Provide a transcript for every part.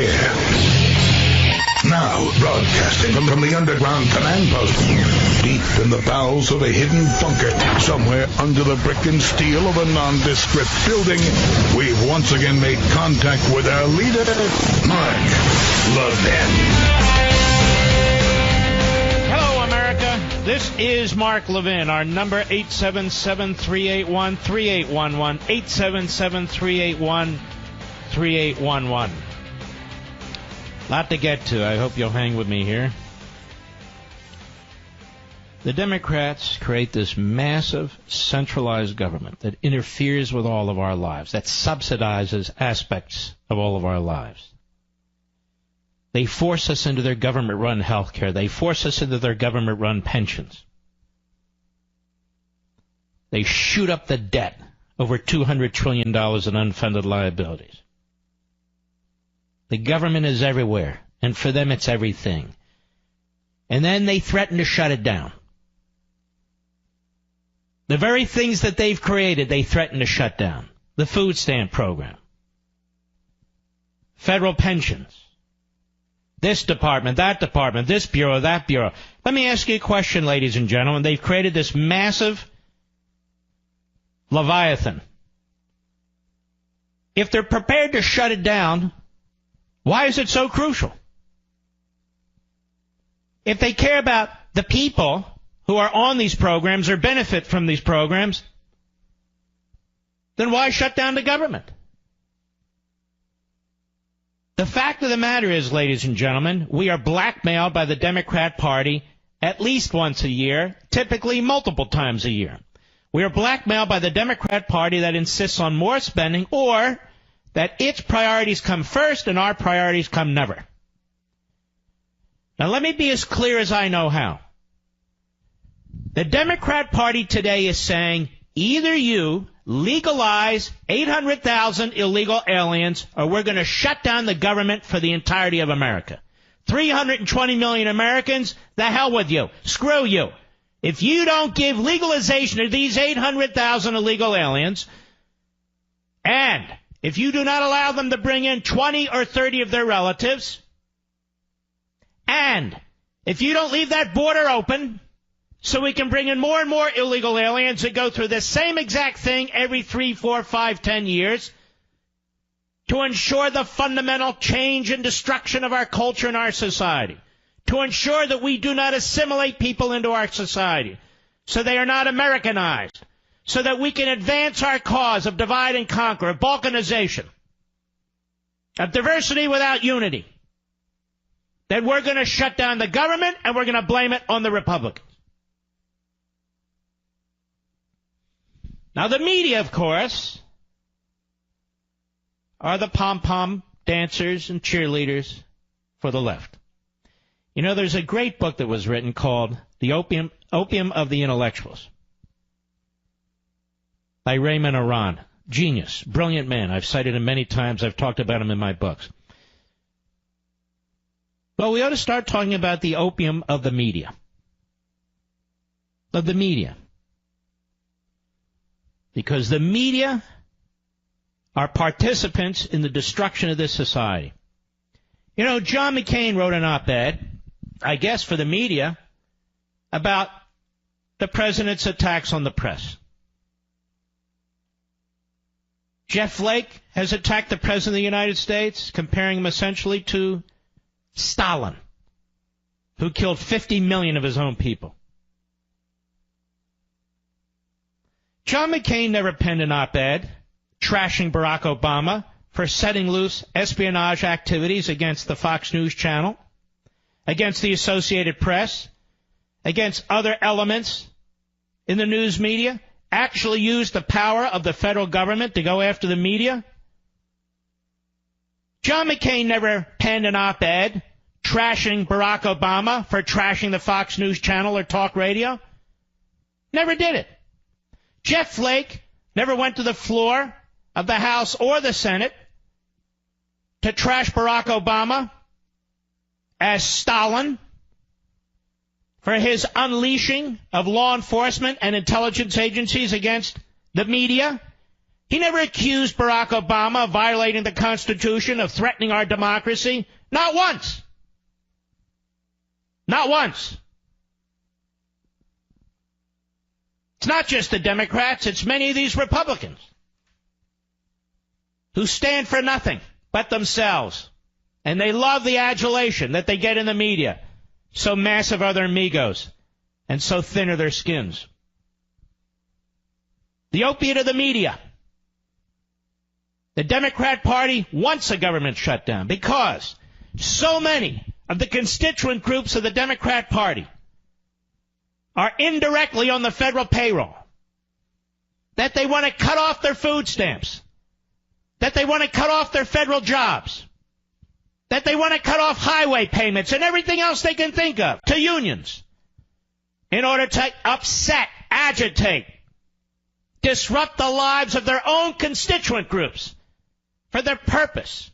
air. Now, broadcasting from the underground command post, deep in the bowels of a hidden bunker, somewhere under the brick and steel of a nondescript building, we've once again made contact with our leader, Mark Levin. Hello, America. This is Mark Levin. Our number, 877-381-3811, 877-381-3811. Lot to get to. I hope you'll hang with me here. The Democrats create this massive centralized government that interferes with all of our lives, that subsidizes aspects of all of our lives. They force us into their government-run health care. They force us into their government-run pensions. They shoot up the debt, over $200 trillion in unfunded liabilities. The government is everywhere, and for them it's everything. And then they threaten to shut it down. The very things that they've created, they threaten to shut down. The food stamp program. Federal pensions. This department, that department, this bureau, that bureau. Let me ask you a question, ladies and gentlemen. They've created this massive Leviathan. If they're prepared to shut it down, why is it so crucial? If they care about the people who are on these programs or benefit from these programs, then why shut down the government? The fact of the matter is, ladies and gentlemen, we are blackmailed by the Democrat Party at least once a year, typically multiple times a year. We are blackmailed by the Democrat Party that insists on more spending, or that its priorities come first and our priorities come never. Now let me be as clear as I know how. The Democrat Party today is saying either you legalize 800,000 illegal aliens or we're going to shut down the government for the entirety of America. 320 million Americans, the hell with you. Screw you. If you don't give legalization to these 800,000 illegal aliens, and if you do not allow them to bring in 20 or 30 of their relatives, and if you don't leave that border open so we can bring in more and more illegal aliens that go through the same exact thing every 3, 4, 5, 10 years to ensure the fundamental change and destruction of our culture and our society, to ensure that we do not assimilate people into our society so they are not Americanized, so that we can advance our cause of divide and conquer, of balkanization, of diversity without unity, that we're going to shut down the government and we're going to blame it on the Republicans. Now, the media, of course, are the pom-pom dancers and cheerleaders for the left. You know, there's a great book that was written called The Opium of the Intellectuals by Raymond Aron. Genius, brilliant man. I've cited him many times. I've talked about him in my books. Well, we ought to start talking about the opium of the media. Of the media. Because the media are participants in the destruction of this society. You know, John McCain wrote an op-ed, I guess for the media, about the president's attacks on the press. Jeff Flake has attacked the President of the United States, comparing him essentially to Stalin, who killed 50 million of his own people. John McCain never penned an op-ed trashing Barack Obama for setting loose espionage activities against the Fox News channel, against the Associated Press, against other elements in the news media, actually used the power of the federal government to go after the media. John McCain never penned an op-ed trashing Barack Obama for trashing the Fox News channel or talk radio. Never did it. Jeff Flake never went to the floor of the House or the Senate to trash Barack Obama as Stalin for his unleashing of law enforcement and intelligence agencies against the media He never accused Barack Obama of violating the Constitution, of threatening our democracy. Not once. Not once. It's not just the Democrats, it's many of these Republicans who stand for nothing but themselves. And they love the adulation that they get in the media. So massive are their egos, and so thin are their skins. The opiate of the media. The Democrat Party wants a government shutdown because so many of the constituent groups of the Democrat Party are indirectly on the federal payroll, that they want to cut off their food stamps, that they want to cut off their federal jobs, that they want to cut off highway payments and everything else they can think of to unions in order to upset, agitate, disrupt the lives of their own constituent groups for their purpose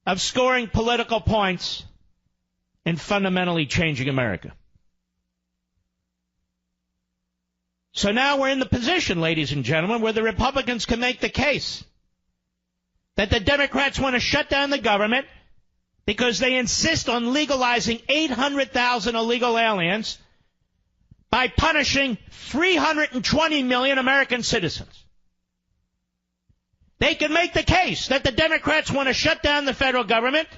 of scoring political points and fundamentally changing America. So now we're in the position, ladies and gentlemen, where the Republicans can make the case that the Democrats want to shut down the government because they insist on legalizing 800,000 illegal aliens by punishing 320 million American citizens. They can make the case that the Democrats want to shut down the federal government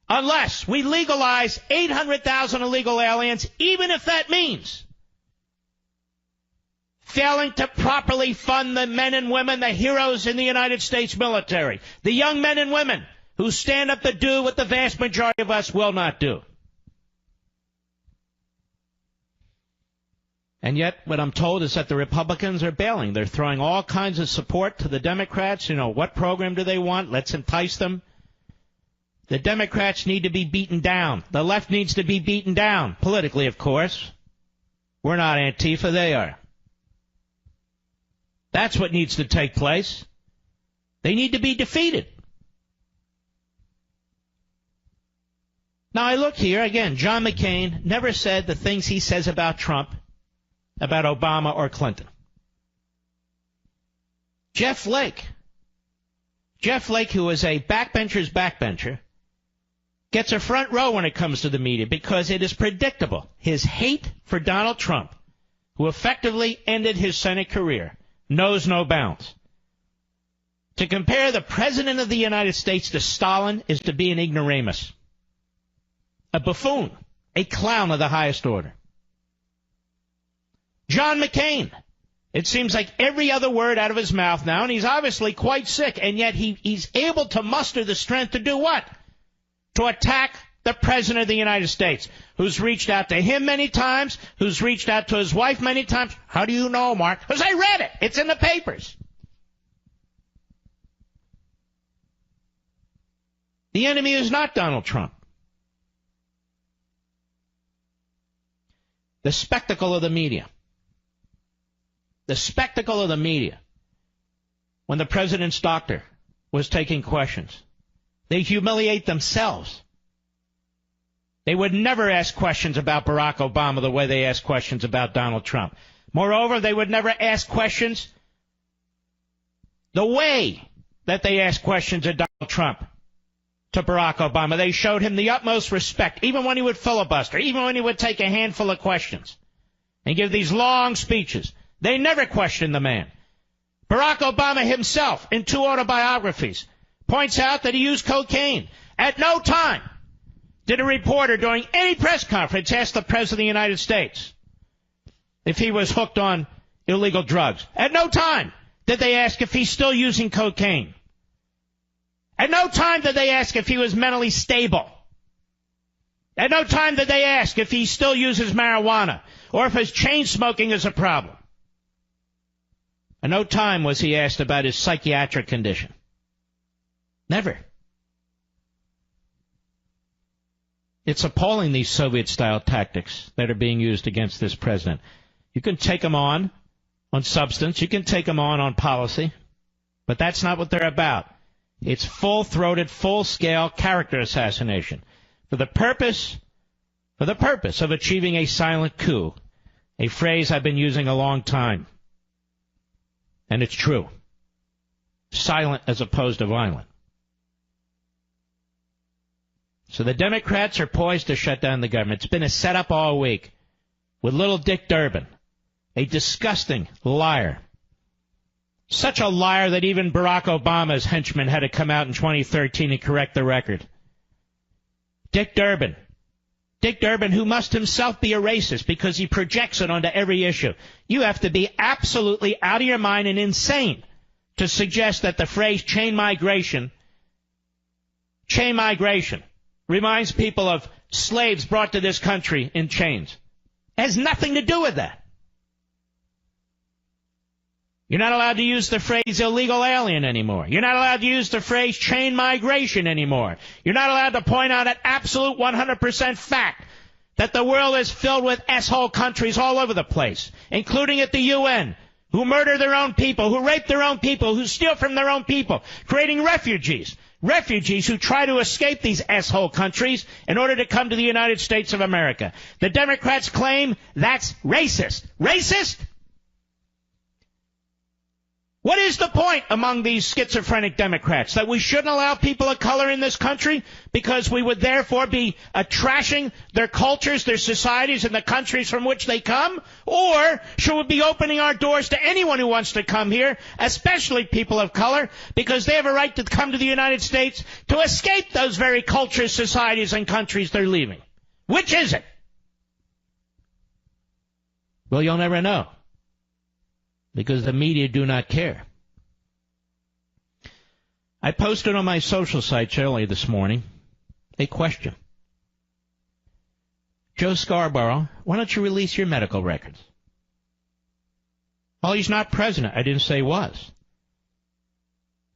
unless we legalize 800,000 illegal aliens, even if that means failing to properly fund the men and women, the heroes in the United States military, the young men and women who stand up to do what the vast majority of us will not do. And yet, what I'm told is that the Republicans are bailing. They're throwing all kinds of support to the Democrats. You know, what program do they want? Let's entice them. The Democrats need to be beaten down. The left needs to be beaten down. Politically, of course. We're not Antifa, they are. That's what needs to take place. They need to be defeated. Now, I look here, again, John McCain never said the things he says about Trump, about Obama or Clinton. Jeff Flake, who is a backbencher's backbencher, gets a front row when it comes to the media because it is predictable. His hate for Donald Trump, who effectively ended his Senate career, knows no bounds. To compare the President of the United States to Stalin is to be an ignoramus, a buffoon, a clown of the highest order. John McCain, it seems like every other word out of his mouth now, and he's obviously quite sick, and yet he's able to muster the strength to do what? To attack the President of the United States, who's reached out to him many times, who's reached out to his wife many times. How do you know, Mark? Because I read it. It's in the papers. The enemy is not Donald Trump. The spectacle of the media. The spectacle of the media. When the president's doctor was taking questions, they humiliate themselves. They would never ask questions about Barack Obama the way they ask questions about Donald Trump. Moreover, they would never ask questions the way that they ask questions of Donald Trump to Barack Obama. They showed him the utmost respect, even when he would filibuster, even when he would take a handful of questions and give these long speeches. They never questioned the man. Barack Obama himself, in 2 autobiographies, points out that he used cocaine. At no time did a reporter during any press conference ask the President of the United States if he was hooked on illegal drugs. At no time did they ask if he's still using cocaine. At no time did they ask if he was mentally stable. At no time did they ask if he still uses marijuana or if his chain smoking is a problem. At no time was he asked about his psychiatric condition. Never. It's appalling, these Soviet-style tactics that are being used against this president. You can take them on substance. You can take them on policy. But that's not what they're about. It's full-throated, full-scale character assassination for the purpose of achieving a silent coup, a phrase I've been using a long time. And it's true. Silent as opposed to violent. So the Democrats are poised to shut down the government. It's been a setup all week with little Dick Durbin, a disgusting liar. Such a liar that even Barack Obama's henchmen had to come out in 2013 and correct the record. Dick Durbin. Dick Durbin, who must himself be a racist because he projects it onto every issue. You have to be absolutely out of your mind and insane to suggest that the phrase chain migration reminds people of slaves brought to this country in chains. It has nothing to do with that. You're not allowed to use the phrase illegal alien anymore. You're not allowed to use the phrase chain migration anymore. You're not allowed to point out an absolute 100% fact that the world is filled with asshole countries all over the place, including at the UN, who murder their own people, who rape their own people, who steal from their own people, creating refugees who try to escape these asshole countries in order to come to the United States of America. The Democrats claim that's racist. Racist? What is the point among these schizophrenic Democrats? That we shouldn't allow people of color in this country because we would therefore be trashing their cultures, their societies, and the countries from which they come? Or should we be opening our doors to anyone who wants to come here, especially people of color, because they have a right to come to the United States to escape those very cultures, societies, and countries they're leaving? Which is it? Well, you'll never know, because the media do not care. I posted on my social sites early this morning a question. Joe Scarborough, why don't you release your medical records? Well, he's not president. I didn't say he was.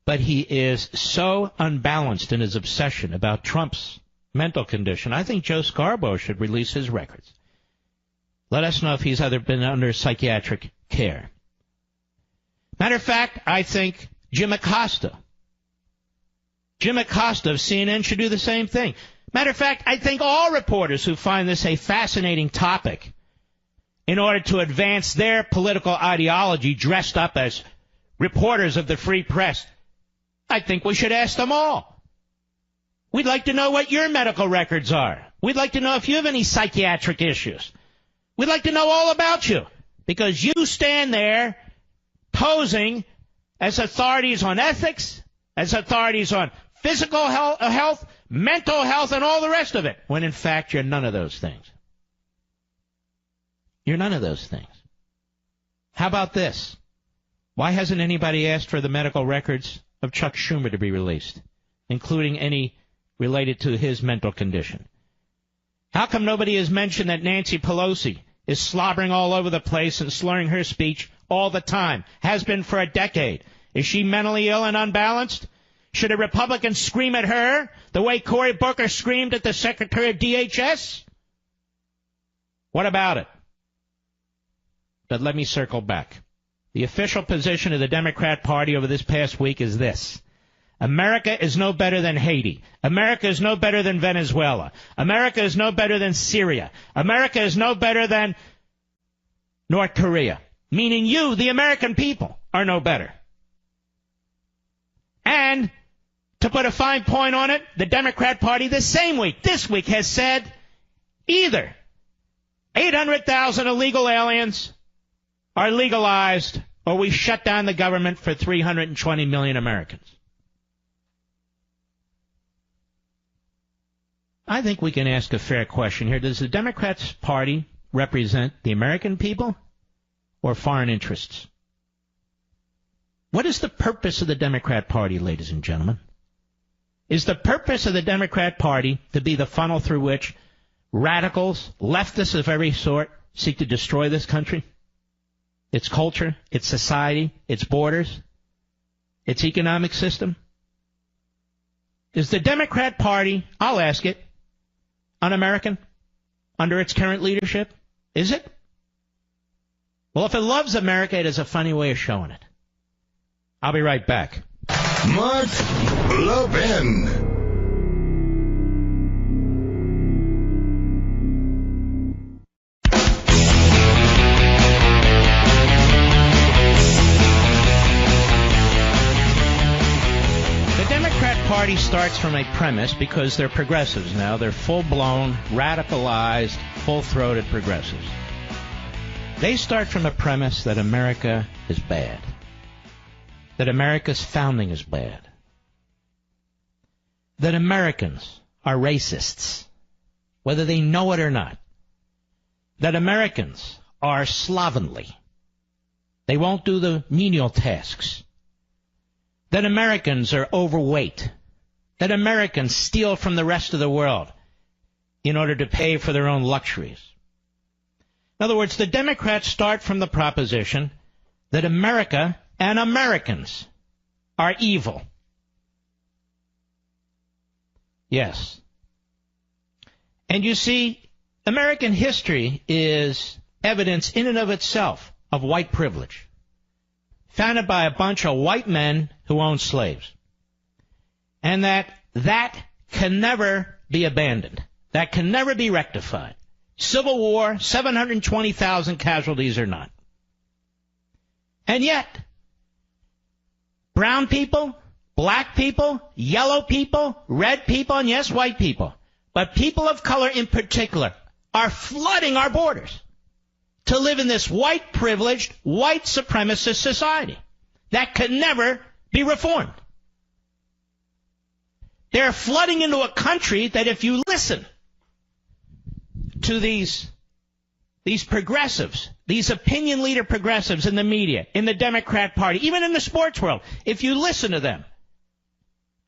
But he is so unbalanced in his obsession about Trump's mental condition. I think Joe Scarborough should release his records. Let us know if he's either been under psychiatric care. Matter of fact, I think Jim Acosta of CNN should do the same thing. Matter of fact, I think all reporters who find this a fascinating topic in order to advance their political ideology dressed up as reporters of the free press, I think we should ask them all. We'd like to know what your medical records are. We'd like to know if you have any psychiatric issues. We'd like to know all about you, because you stand there posing as authorities on ethics, as authorities on physical health, mental health, and all the rest of it, when in fact you're none of those things. You're none of those things. How about this? Why hasn't anybody asked for the medical records of Chuck Schumer to be released, including any related to his mental condition? How come nobody has mentioned that Nancy Pelosi is slobbering all over the place and slurring her speech all the time, has been for a decade? Is she mentally ill and unbalanced? Should a Republican scream at her the way Cory Booker screamed at the Secretary of DHS? What about it? But let me circle back. The official position of the Democrat Party over this past week is this. America is no better than Haiti. America is no better than Venezuela. America is no better than Syria. America is no better than North Korea. Meaning you, the American people, are no better. And to put a fine point on it, the Democrat Party this week has said either 800,000 illegal aliens are legalized or we shut down the government for 320 million Americans. I think we can ask a fair question here. Does the Democrats Party represent the American people or foreign interests? What is the purpose of the Democrat Party, ladies and gentlemen? Is the purpose of the Democrat Party to be the funnel through which radicals, leftists of every sort, seek to destroy this country? Its culture, its society, its borders, its economic system? Is the Democrat Party, I'll ask it, un-American under its current leadership? Is it? Well, if it loves America, it has a funny way of showing it. I'll be right back. Mark Levin. Democrat Party starts from a premise because they're progressives now. They're full-blown, radicalized, full-throated progressives. They start from a premise that America is bad, that America's founding is bad, that Americans are racists, whether they know it or not, that Americans are slovenly. They won't do the menial tasks. That Americans are overweight. That Americans steal from the rest of the world in order to pay for their own luxuries. In other words, the Democrats start from the proposition that America and Americans are evil. Yes. And you see, American history is evidence in and of itself of white privilege, founded by a bunch of white men who owned slaves. And that can never be abandoned. That can never be rectified. Civil War, 720,000 casualties or not. And yet, brown people, black people, yellow people, red people, and yes, white people, but people of color in particular, are flooding our borders to live in this white privileged, white supremacist society that can never be reformed. They're flooding into a country that, if you listen to these progressives, these opinion leader progressives in the media, in the Democrat Party, even in the sports world, if you listen to them,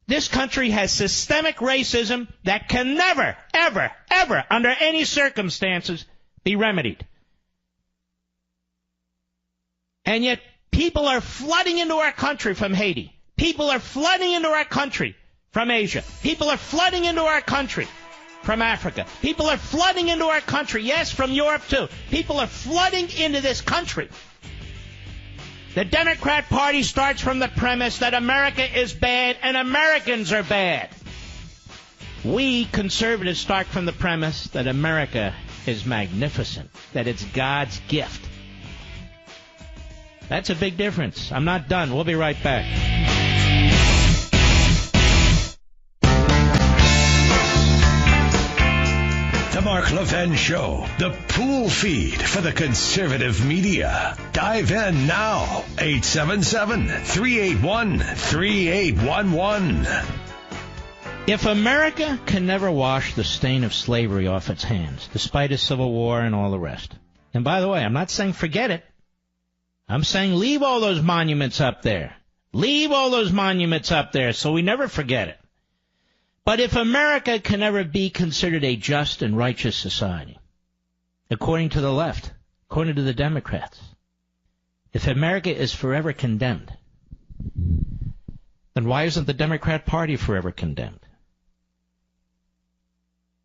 this country has systemic racism that can never, ever, ever, under any circumstances, be remedied. And yet, people are flooding into our country from Haiti. People are flooding into our country from Asia. People are flooding into our country from Africa. People are flooding into our country, yes, from Europe too. People are flooding into this country. The Democrat Party starts from the premise that America is bad and Americans are bad. We conservatives start from the premise that America is magnificent, that it's God's gift. That's a big difference. I'm not done. We'll be right back. The Mark Levin Show, the pool feed for the conservative media. Dive in now. 877-381-3811. If America can never wash the stain of slavery off its hands, despite a civil war and all the rest, and by the way, I'm not saying forget it. I'm saying leave all those monuments up there. Leave all those monuments up there so we never forget it. But if America can never be considered a just and righteous society, according to the left, according to the Democrats, if America is forever condemned, then why isn't the Democrat Party forever condemned?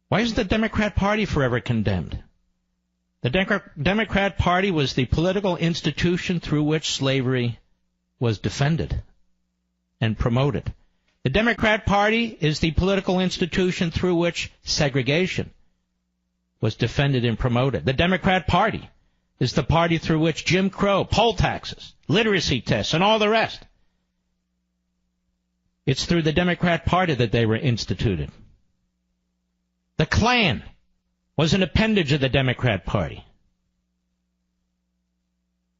Why isn't the Democrat Party forever condemned? The Democrat Party was the political institution through which slavery was defended and promoted. The Democrat Party is the political institution through which segregation was defended and promoted. The Democrat Party is the party through which Jim Crow, poll taxes, literacy tests, and all the rest. It's through the Democrat Party that they were instituted. The Klan was an appendage of the Democrat Party.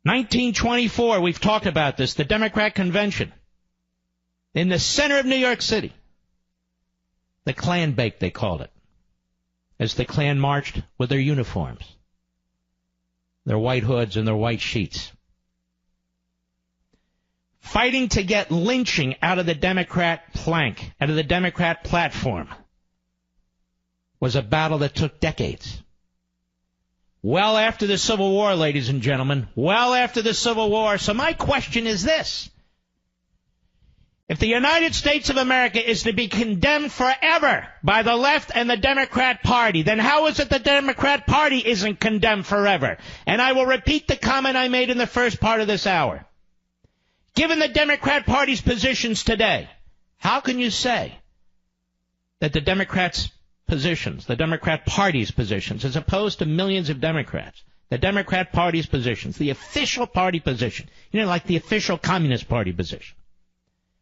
1924, we've talked about this, the Democrat Convention. In the center of New York City, the Klan Bake, they called it, as the Klan marched with their uniforms, their white hoods and their white sheets, fighting to get lynching out of the Democrat plank, out of the Democrat platform, was a battle that took decades. Well after the Civil War, ladies and gentlemen, well after the Civil War. So my question is this. If the United States of America is to be condemned forever by the left and the Democrat Party, then how is it the Democrat Party isn't condemned forever? And I will repeat the comment I made in the first part of this hour. Given the Democrat Party's positions today, how can you say that the Democrats' positions, the Democrat Party's positions, as opposed to millions of Democrats, the Democrat Party's positions, the official party position, like the official Communist Party position,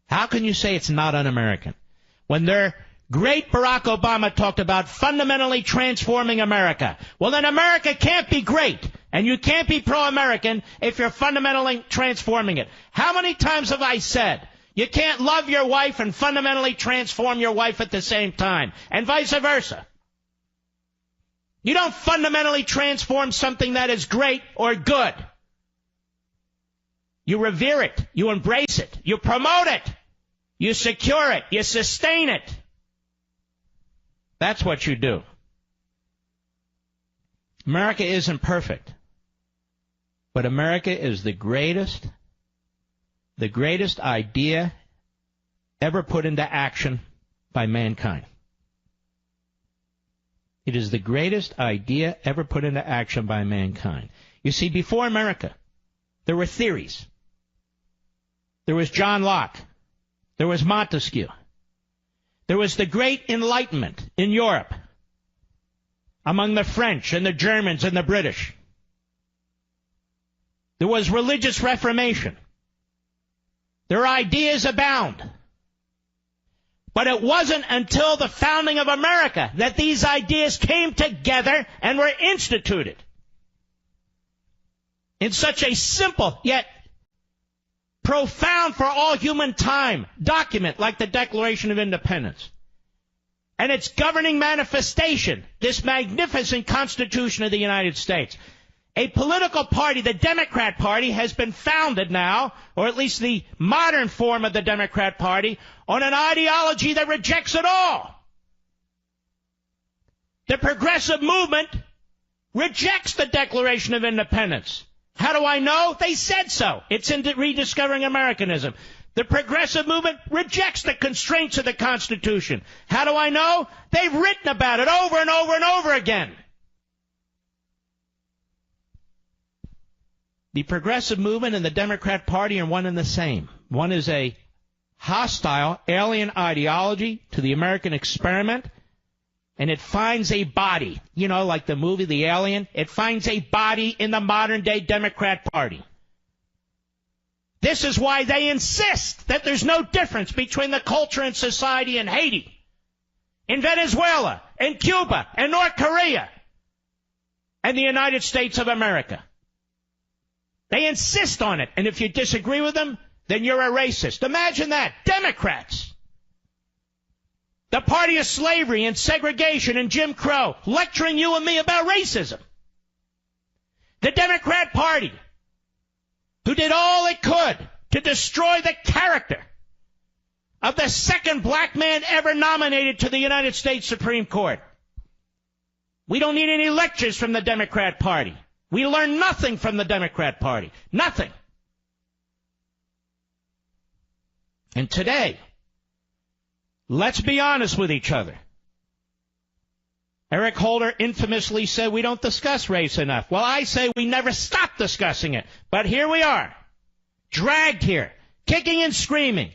How can you say it's not un-American? When their great Barack Obama talked about fundamentally transforming America. Well, then America can't be great, and you can't be pro-American if you're fundamentally transforming it. How many times have I said you can't love your wife and fundamentally transform your wife at the same time, and vice versa? You don't fundamentally transform something that is great or good. You revere it. You embrace it. You promote it. You secure it. You sustain it. That's what you do. America isn't perfect. But America is the greatest idea ever put into action by mankind. It is the greatest idea ever put into action by mankind. You see, before America, there were theories. There was John Locke. There was Montesquieu. There was the Great Enlightenment in Europe among the French and the Germans and the British. There was religious reformation. Their ideas abound. But it wasn't until the founding of America that these ideas came together and were instituted in such a simple yet profound for all human time document like the Declaration of Independence. And its governing manifestation, this magnificent Constitution of the United States. A political party, the Democrat Party, has been founded now, or at least the modern form of the Democrat Party, on an ideology that rejects it all. The progressive movement rejects the Declaration of Independence. How do I know? They said so. It's in Rediscovering Americanism. The progressive movement rejects the constraints of the Constitution. How do I know? They've written about it over and over and over again. The progressive movement and the Democrat Party are one and the same. One is a hostile, alien ideology to the American experiment, and it finds a body, you know, like the movie The Alien. It finds a body in the modern-day Democrat Party. This is why they insist that there's no difference between the culture and society in Haiti, in Venezuela, in Cuba, and North Korea, and the United States of America. They insist on it, and if you disagree with them, then you're a racist. Imagine that. Democrats, the party of slavery and segregation and Jim Crow, lecturing you and me about racism. The Democrat Party, who did all it could to destroy the character of the second black man ever nominated to the United States Supreme Court. We don't need any lectures from the Democrat Party. We learn nothing from the Democrat Party. Nothing. And today, let's be honest with each other. Eric Holder infamously said we don't discuss race enough. Well, I say we never stop discussing it. But here we are, dragged here, kicking and screaming.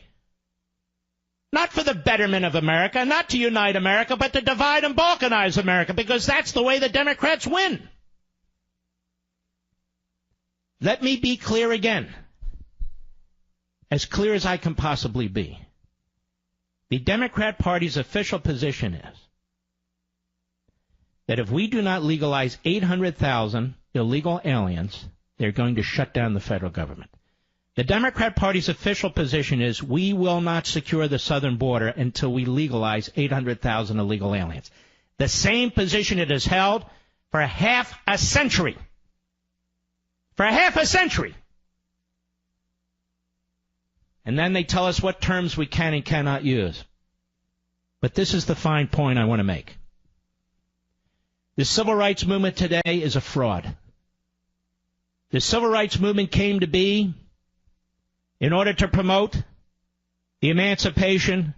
Not for the betterment of America, not to unite America, but to divide and balkanize America, because that's the way the Democrats win. Let me be clear again, as clear as I can possibly be. The Democrat Party's official position is that if we do not legalize 800,000 illegal aliens, they're going to shut down the federal government. The Democrat Party's official position is we will not secure the southern border until we legalize 800,000 illegal aliens. The same position it has held for half a century. For half a century. And then they tell us what terms we can and cannot use. But this is the fine point I want to make. The civil rights movement today is a fraud. The civil rights movement came to be in order to promote the emancipation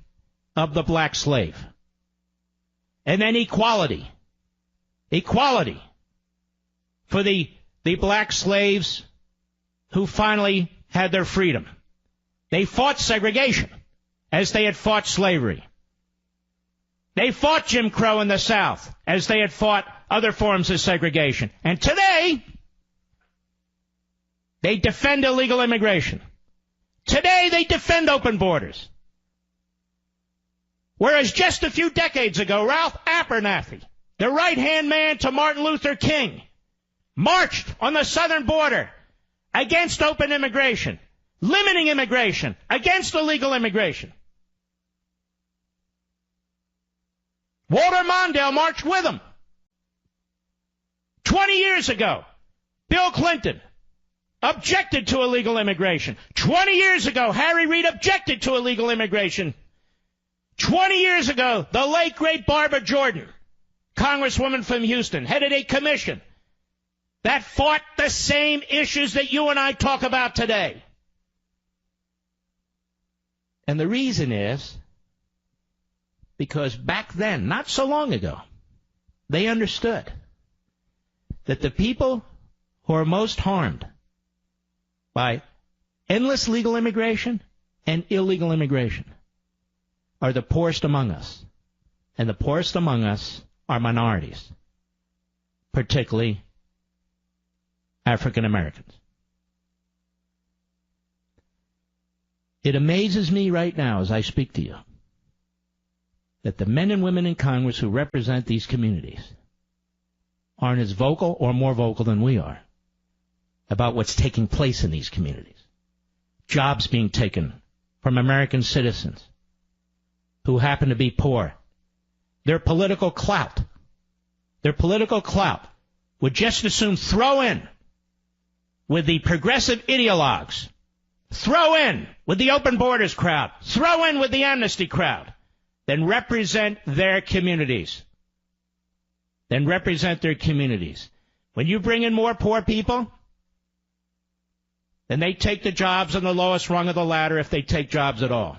of the black slave. And then equality. Equality for the black slaves who finally had their freedom. They fought segregation as they had fought slavery. They fought Jim Crow in the South as they had fought other forms of segregation. And today, they defend illegal immigration. Today they defend open borders. Whereas just a few decades ago, Ralph Abernathy, the right-hand man to Martin Luther King, marched on the southern border against open immigration, limiting immigration, against illegal immigration. Walter Mondale marched with him. 20 years ago, Bill Clinton objected to illegal immigration. 20 years ago, Harry Reid objected to illegal immigration. 20 years ago, the late, great Barbara Jordan, congresswoman from Houston, headed a commission that fought the same issues that you and I talk about today. And the reason is because back then, not so long ago, they understood that the people who are most harmed by endless legal immigration and illegal immigration are the poorest among us. And the poorest among us are minorities, particularly African Americans. It amazes me right now as I speak to you that the men and women in Congress who represent these communities aren't as vocal or more vocal than we are about what's taking place in these communities. Jobs being taken from American citizens who happen to be poor. Their political clout would just as soon throw in with the progressive ideologues, throw in with the open borders crowd, throw in with the amnesty crowd, than represent their communities. When you bring in more poor people, then they take the jobs on the lowest rung of the ladder if they take jobs at all.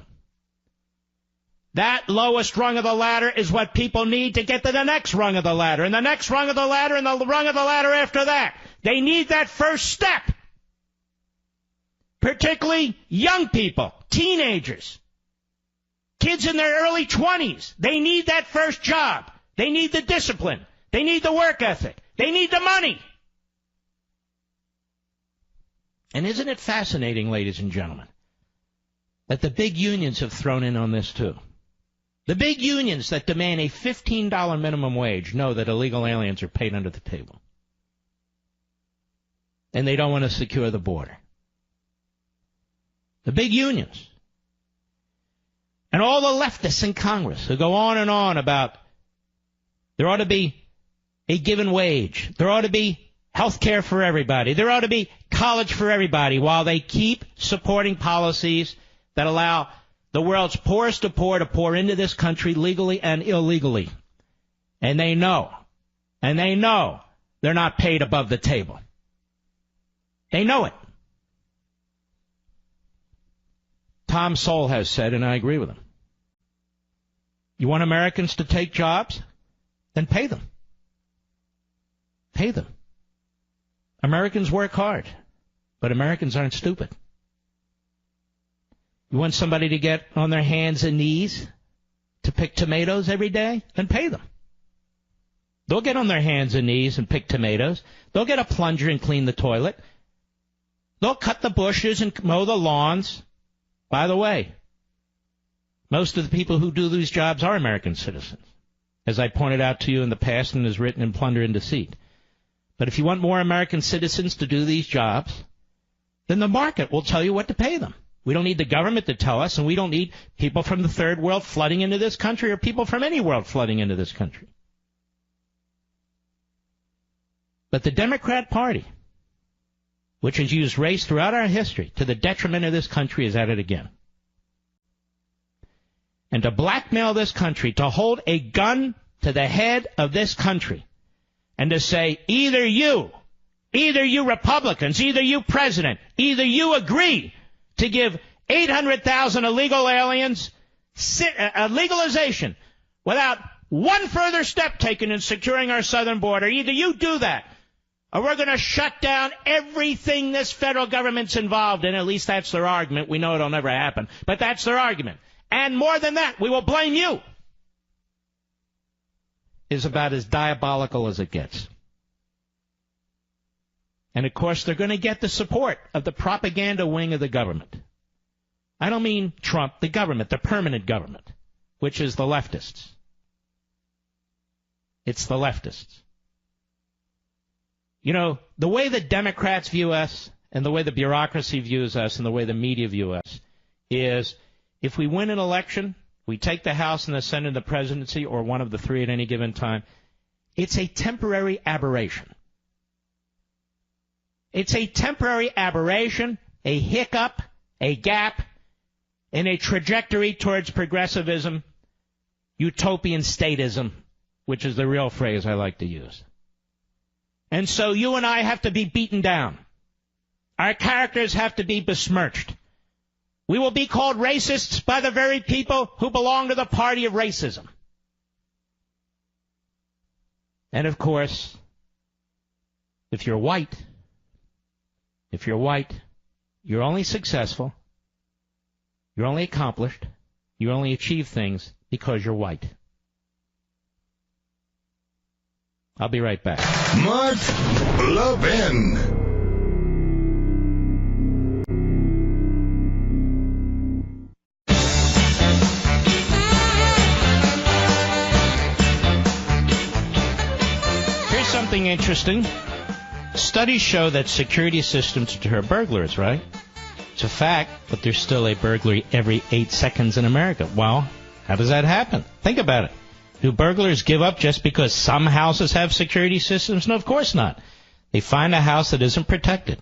That lowest rung of the ladder is what people need to get to the next rung of the ladder, and the next rung of the ladder, and the rung of the ladder after that. They need that first step. Particularly young people, teenagers, kids in their early 20s. They need that first job. They need the discipline. They need the work ethic. They need the money. And isn't it fascinating, ladies and gentlemen, that the big unions have thrown in on this too? The big unions that demand a $15 minimum wage know that illegal aliens are paid under the table. And they don't want to secure the border. The big unions. And all the leftists in Congress who go on and on about there ought to be a given wage. There ought to be health care for everybody. There ought to be college for everybody, while they keep supporting policies that allow the world's poorest of poor to pour into this country legally and illegally. And they know they're not paid above the table. They know it. Tom Sowell has said, and I agree with him, you want Americans to take jobs? Then pay them. Pay them. Americans work hard, but Americans aren't stupid. You want somebody to get on their hands and knees to pick tomatoes every day? Then pay them. They'll get on their hands and knees and pick tomatoes. They'll get a plunger and clean the toilet. They'll cut the bushes and mow the lawns. By the way, most of the people who do these jobs are American citizens, as I pointed out to you in the past and is written in Plunder and Deceit. But if you want more American citizens to do these jobs, then the market will tell you what to pay them. We don't need the government to tell us, and we don't need people from the third world flooding into this country or people from any world flooding into this country. But the Democrat Party, which has used race throughout our history to the detriment of this country, is at it again. And to blackmail this country, to hold a gun to the head of this country, and to say, either you Republicans, either you President, either you agree to give 800,000 illegal aliens legalization without one further step taken in securing our southern border. Either you do that, or we're going to shut down everything this federal government's involved in. At least that's their argument. We know it'll never happen, but that's their argument. And more than that, we will blame you. Is about as diabolical as it gets. And, of course, they're going to get the support of the propaganda wing of the government. I don't mean Trump, the government, the permanent government, which is the leftists. It's the leftists. You know, the way the Democrats view us and the way the bureaucracy views us and the way the media view us is if we win an election, we take the House and the Senate and the presidency, or one of the three at any given time, it's a temporary aberration. It's a temporary aberration, a hiccup, a gap in a trajectory towards progressivism, utopian statism, which is the real phrase I like to use. And so you and I have to be beaten down. Our characters have to be besmirched. We will be called racists by the very people who belong to the party of racism. And of course, if you're white, you're only successful, you're only accomplished, you only achieve things because you're white. I'll be right back. Mark Levin. Here's something interesting. Studies show that security systems deter burglars, right? It's a fact, but there's still a burglary every 8 seconds in America. Well, how does that happen? Think about it. Do burglars give up just because some houses have security systems? No, of course not. They find a house that isn't protected.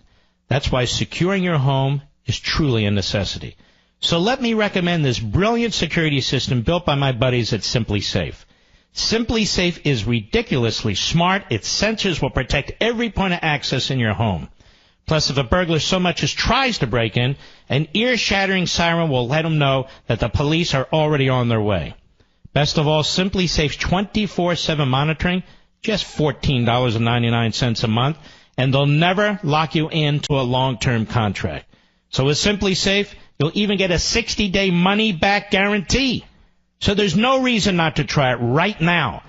That's why securing your home is truly a necessity. So let me recommend this brilliant security system built by my buddies at Simply Safe. Simply Safe is ridiculously smart. Its sensors will protect every point of access in your home. Plus, if a burglar so much as tries to break in, an ear-shattering siren will let him know that the police are already on their way. Best of all, Simply Safe's 24/7 monitoring, just $14.99 a month, and they'll never lock you into a long-term contract. So with Simply Safe, you'll even get a 60-day money-back guarantee. So there's no reason not to try it right now.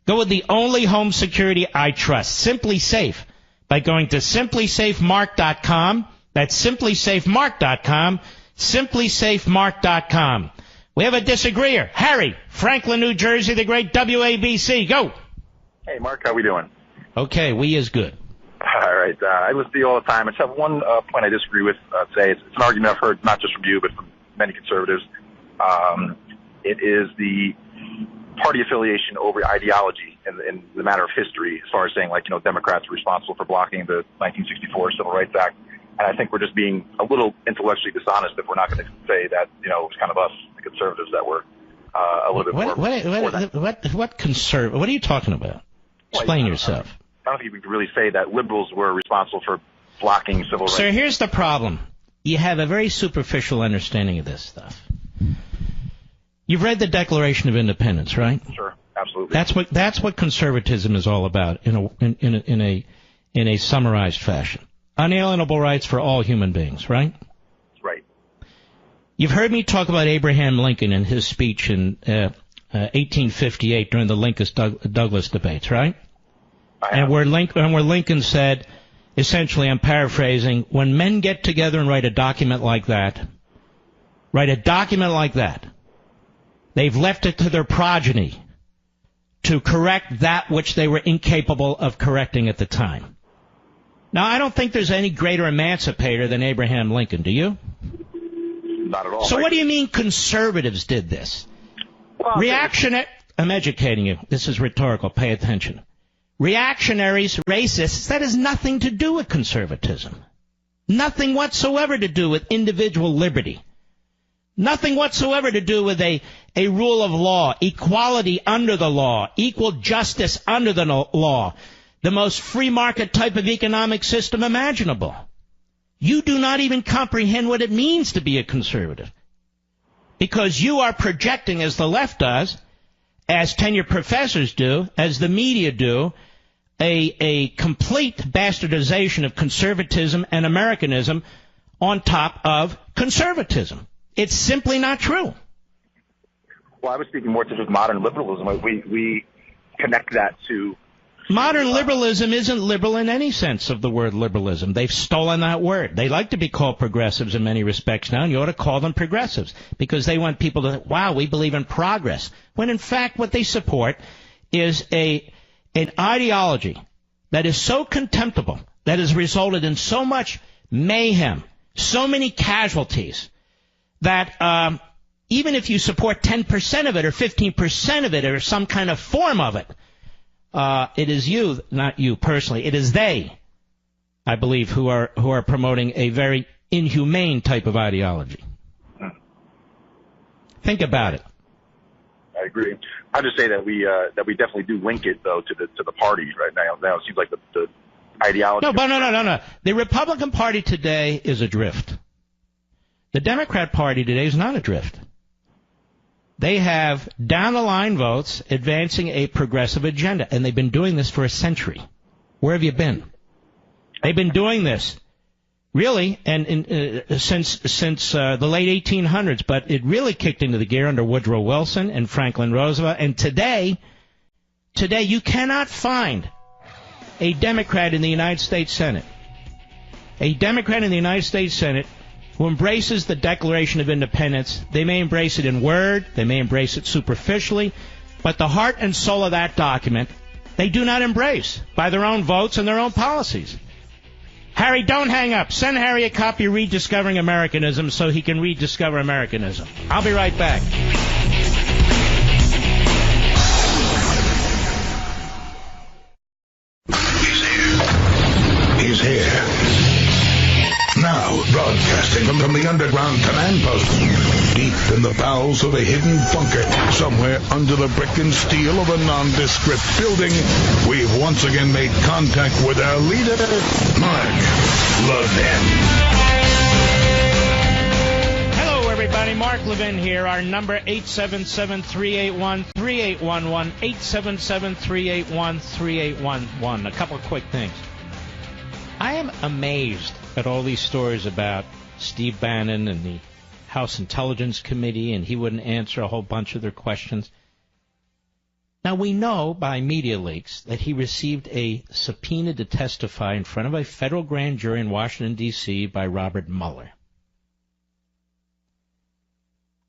Go with the only home security I trust, Simply Safe, by going to simplysafemark.com. That's simplysafemark.com, simplysafemark.com. We have a disagreeer. Harry, Franklin, New Jersey, the great WABC. Go. Hey, Mark, how we doing? Okay, we is good. All right. I listen to you all the time. I just have one point I disagree with today. It's an argument I've heard not just from you, but from many conservatives. It is the party affiliation over ideology in the matter of history, as far as saying, like, Democrats were responsible for blocking the 1964 Civil Rights Act. And I think we're just being a little intellectually dishonest if we're not going to say that, it was kind of us, the conservatives, that were a little bit more. What are you talking about? Explain yourself. I don't think we can really say that liberals were responsible for blocking civil rights. Sir, here's the problem. You have a very superficial understanding of this stuff. You've read the Declaration of Independence, right? Sure, absolutely. That's what conservatism is all about in a summarized fashion. Unalienable rights for all human beings, right? Right. You've heard me talk about Abraham Lincoln in his speech in 1858 during the Lincoln-Douglas debates, right? And where Lincoln said, essentially, I'm paraphrasing, when men get together and write a document like that, they've left it to their progeny to correct that which they were incapable of correcting at the time. Now, I don't think there's any greater emancipator than Abraham Lincoln, do you? Not at all. So what do you mean conservatives did this? Well, I'm educating you. This is rhetorical. Pay attention. Reactionaries, racists, that has nothing to do with conservatism. Nothing whatsoever to do with individual liberty. Nothing whatsoever to do with a rule of law, equality under the law, equal justice under the law, the most free market type of economic system imaginable. You do not even comprehend what it means to be a conservative, because you are projecting, as the left does, as tenured professors do, as the media do, a complete bastardization of conservatism and Americanism on top of conservatism. It's simply not true. Well, I was speaking more to just modern liberalism. We connect that to Modern liberalism isn't liberal in any sense of the word liberalism. They've stolen that word. They like to be called progressives in many respects now, and you ought to call them progressives because they want people to, wow, we believe in progress. When in fact what they support is an ideology that is so contemptible, that has resulted in so much mayhem, so many casualties, that even if you support 10% of it or 15% of it or some kind of form of it, it is you, not you personally, it is they, I believe, who are promoting a very inhumane type of ideology. Think about it. I agree. I'll just say that we definitely do link it though to the parties right now. Now it seems like the ideology. No. The Republican Party today is adrift. The Democrat Party today is not adrift. They have down-the-line votes advancing a progressive agenda, and they've been doing this for a century. Where have you been? They've been doing this, really, and since the late 1800s, but it really kicked into the gear under Woodrow Wilson and Franklin Roosevelt. And today you cannot find a Democrat in the United States Senate, who embraces the Declaration of Independence. They may embrace it in word, they may embrace it superficially, but the heart and soul of that document, they do not embrace by their own votes and their own policies. Harry, don't hang up. Send Harry a copy of Rediscovering Americanism so he can rediscover Americanism. I'll be right back. He's here. Now, broadcasting from the underground command post, deep in the bowels of a hidden bunker, somewhere under the brick and steel of a nondescript building, we've once again made contact with our leader, Mark Levin. Hello, everybody. Mark Levin here. Our number, 877-381-3811, 877-381-3811. A couple of quick things. I am amazed at all these stories about Steve Bannon and the House Intelligence Committee, and he wouldn't answer a whole bunch of their questions. Now, we know by media leaks that he received a subpoena to testify in front of a federal grand jury in Washington, D.C. by Robert Mueller.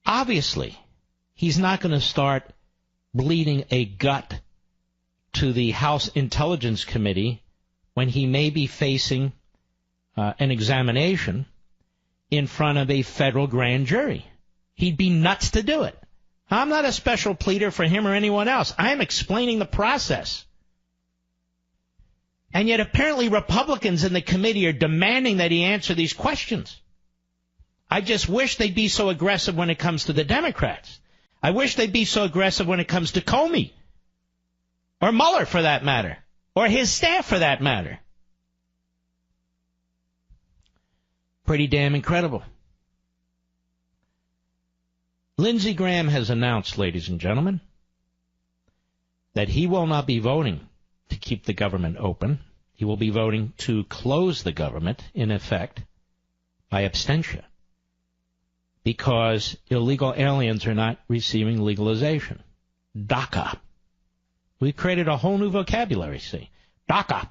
Obviously, he's not going to start bleeding a gut to the House Intelligence Committee when he may be facing an examination in front of a federal grand jury. He'd be nuts to do it. I'm not a special pleader for him or anyone else. I am explaining the process. And yet apparently Republicans in the committee are demanding that he answer these questions. I just wish they'd be so aggressive when it comes to the Democrats. I wish they'd be so aggressive when it comes to Comey, or Mueller for that matter, or his staff for that matter. Pretty damn incredible. Lindsey Graham has announced, ladies and gentlemen, that he will not be voting to keep the government open. He will be voting to close the government, in effect, by abstention, because illegal aliens are not receiving legalization. DACA. We've created a whole new vocabulary, see. DACA.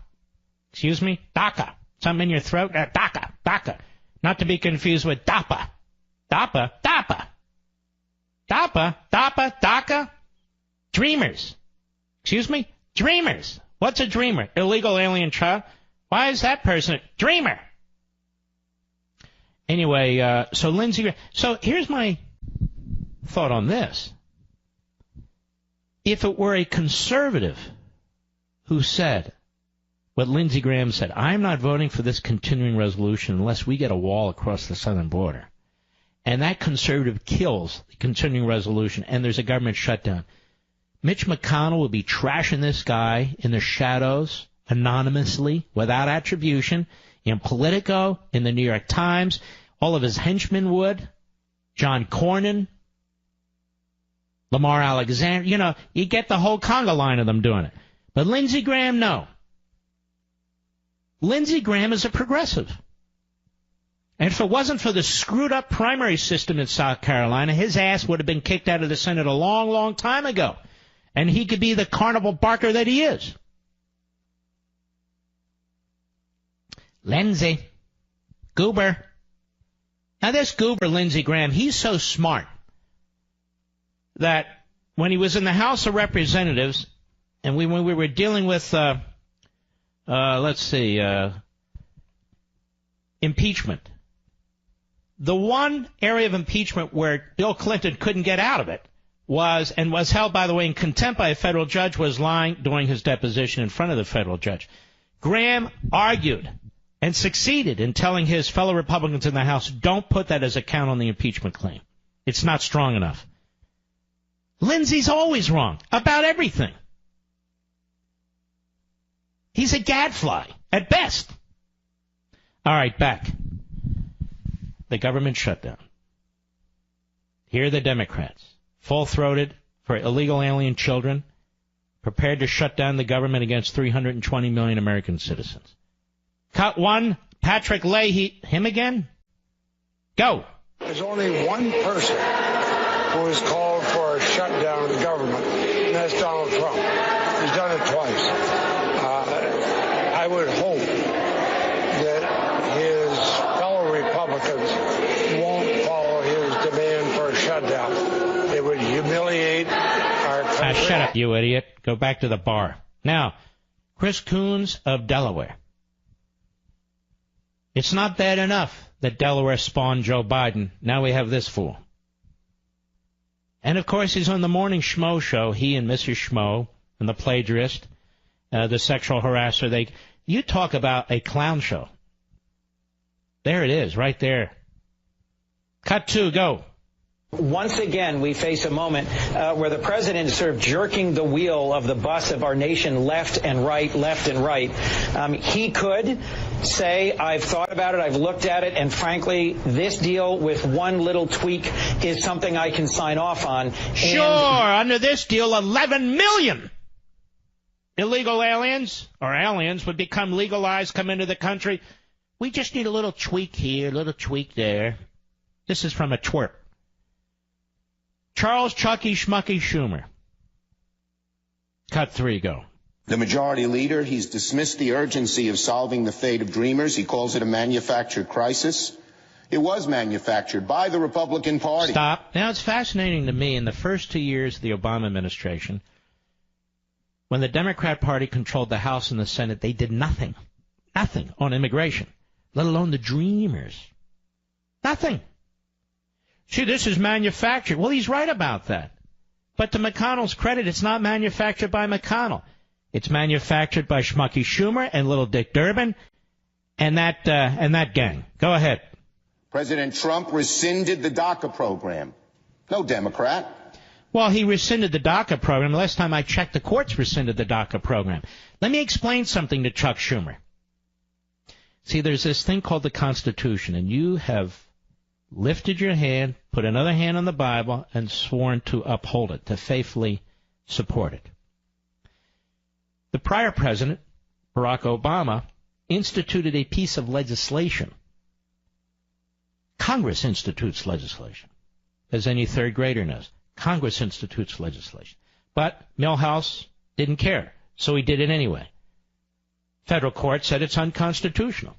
Excuse me? DACA. Something in your throat? DACA. DACA. Not to be confused with DAPA. DAPA. DAPA. DAPA. DAPA. DACA. Dreamers. Excuse me? Dreamers. What's a dreamer? Illegal alien child? Why is that person a dreamer? Anyway, so Lindsey Graham. So here's my thought on this. If it were a conservative who said what Lindsey Graham said, I'm not voting for this continuing resolution unless we get a wall across the southern border, and that conservative kills the continuing resolution and there's a government shutdown, Mitch McConnell will be trashing this guy in the shadows, anonymously, without attribution, in Politico, in the New York Times. All of his henchmen would. John Cornyn, Lamar Alexander. You know, you get the whole conga line of them doing it. But Lindsey Graham, no. Lindsey Graham is a progressive. And if it wasn't for the screwed-up primary system in South Carolina, his ass would have been kicked out of the Senate a long, long time ago. And he could be the carnival barker that he is. Lindsey. Goober. Now, this Goober, Lindsey Graham, he's so smart that when he was in the House of Representatives and when we were dealing with, impeachment, the one area of impeachment where Bill Clinton couldn't get out of it was held, by the way, in contempt by a federal judge, was lying during his deposition in front of the federal judge. Graham argued and succeeded in telling his fellow Republicans in the House, don't put that as a count on the impeachment claim. It's not strong enough. Lindsey's always wrong about everything. He's a gadfly at best. All right, back. The government shutdown. Here are the Democrats, full-throated for illegal alien children, prepared to shut down the government against 320 million American citizens. Cut one, Patrick Leahy. Him again? Go. There's only one person who has called for a shutdown of the government, and that's Donald Trump. He's done it twice. I would hope that his fellow Republicans won't follow his demand for a shutdown. It would humiliate our country. Shut up, you idiot. Go back to the bar. Now, Chris Coons of Delaware. It's not bad enough that Delaware spawned Joe Biden. Now we have this fool. And, of course, he's on the morning Schmo show, he and Mrs. Schmo and the plagiarist, the sexual harasser. You talk about a clown show. There it is, right there. Cut two, go. Once again, we face a moment where the president is sort of jerking the wheel of the bus of our nation left and right, left and right. He could say, I've thought about it, I've looked at it, and frankly, this deal with one little tweak is something I can sign off on. Sure, under this deal, 11 million illegal aliens or aliens would become legalized, come into the country. We just need a little tweak here, a little tweak there. This is from a twerp. Charles Chucky Schmucky Schumer. Cut three, go. The majority leader, he's dismissed the urgency of solving the fate of Dreamers. He calls it a manufactured crisis. It was manufactured by the Republican Party. Stop. Now, it's fascinating to me, in the first 2 years of the Obama administration, when the Democrat Party controlled the House and the Senate, they did nothing on immigration, let alone the Dreamers. Nothing. See, this is manufactured. Well, he's right about that. But to McConnell's credit, it's not manufactured by McConnell. It's manufactured by Schmucky Schumer and little Dick Durbin and that gang. Go ahead. President Trump rescinded the DACA program. No Democrat. Well, he rescinded the DACA program. Last time I checked, the courts rescinded the DACA program. Let me explain something to Chuck Schumer. See, there's this thing called the Constitution, and you have lifted your hand, put another hand on the Bible, and sworn to uphold it, to faithfully support it. The prior president, Barack Obama, instituted a piece of legislation. Congress institutes legislation, as any third grader knows. Congress institutes legislation. But Milhouse didn't care, so he did it anyway. Federal court said it's unconstitutional.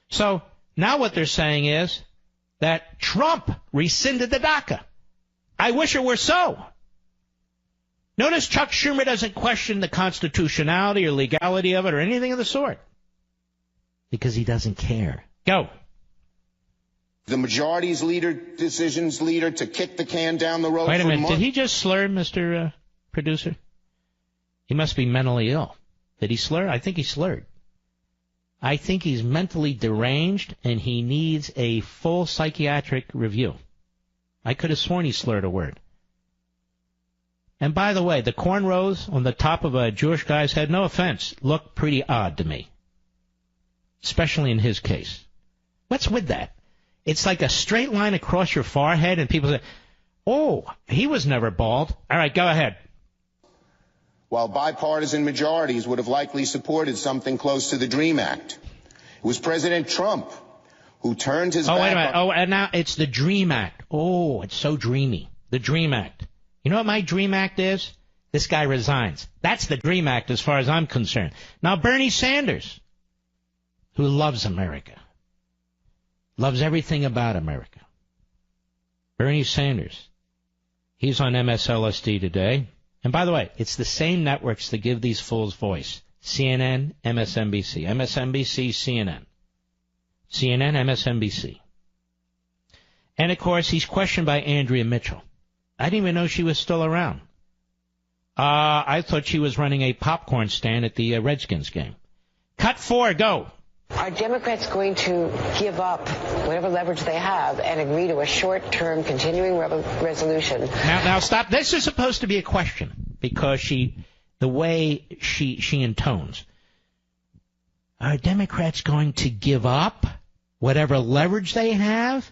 So now what they're saying is that Trump rescinded the DACA. I wish it were so. Notice Chuck Schumer doesn't question the constitutionality or legality of it or anything of the sort. Because he doesn't care. Go. The majority's decision's leader to kick the can down the road. Wait a minute. Did he just slur, Mr. Producer? He must be mentally ill. Did he slur? I think he slurred. I think he's mentally deranged, and he needs a full psychiatric review. I could have sworn he slurred a word. And by the way, the cornrows on the top of a Jewish guy's head, no offense, look pretty odd to me. Especially in his case. What's with that? It's like a straight line across your forehead, and people say, oh, he was never bald. All right, go ahead. While bipartisan majorities would have likely supported something close to the DREAM Act, it was President Trump who turned his back. Wait a minute. Oh, and now it's the DREAM Act. Oh, it's so dreamy. The DREAM Act. You know what my DREAM Act is? This guy resigns. That's the DREAM Act as far as I'm concerned. Now, Bernie Sanders. who loves America, loves everything about America. Bernie Sanders. He's on MSLSD today. And by the way, it's the same networks that give these fools voice. CNN, MSNBC. MSNBC, CNN. CNN, MSNBC. And, of course, he's questioned by Andrea Mitchell. I didn't even know she was still around. I thought she was running a popcorn stand at the Redskins game. Cut 4, go. Are Democrats going to give up whatever leverage they have and agree to a short-term continuing resolution? Now stop. This is supposed to be a question because the way she intones. Are Democrats going to give up whatever leverage they have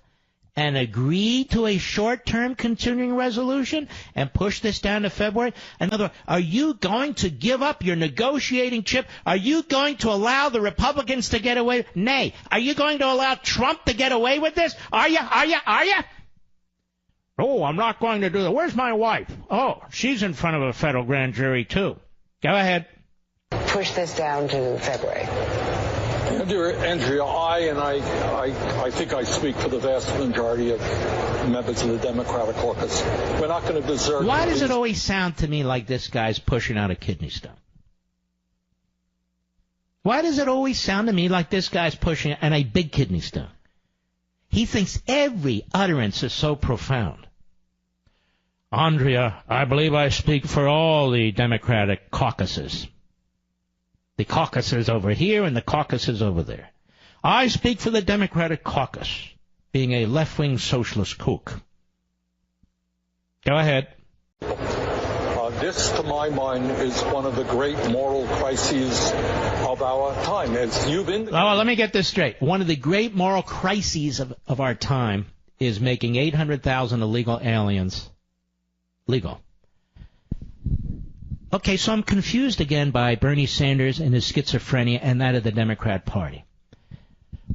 and agree to a short-term continuing resolution and push this down to February? In other words, are you going to give up your negotiating chip? Are you going to allow the Republicans to get away? Nay. Are you going to allow Trump to get away with this? Are you? Oh, I'm not going to do that. Where's my wife? Oh, she's in front of a federal grand jury, too. Go ahead. Push this down to February. Dear Andrea, I think I speak for the vast majority of members of the Democratic caucus. We're not going to desert. Why does it always sound to me like this guy's pushing out a kidney stone? Why does it always sound to me like this guy's pushing out a big kidney stone? He thinks every utterance is so profound. Andrea, I believe I speak for all the Democratic caucuses. The caucuses over here and the caucuses over there. I speak for the Democratic caucus, being a left-wing socialist kook. Go ahead. This, to my mind, is one of the great moral crises of our time. As you've indicated. Oh, let me get this straight. One of the great moral crises of our time is making 800,000 illegal aliens legal. Okay, so I'm confused again by Bernie Sanders and his schizophrenia and that of the Democrat Party.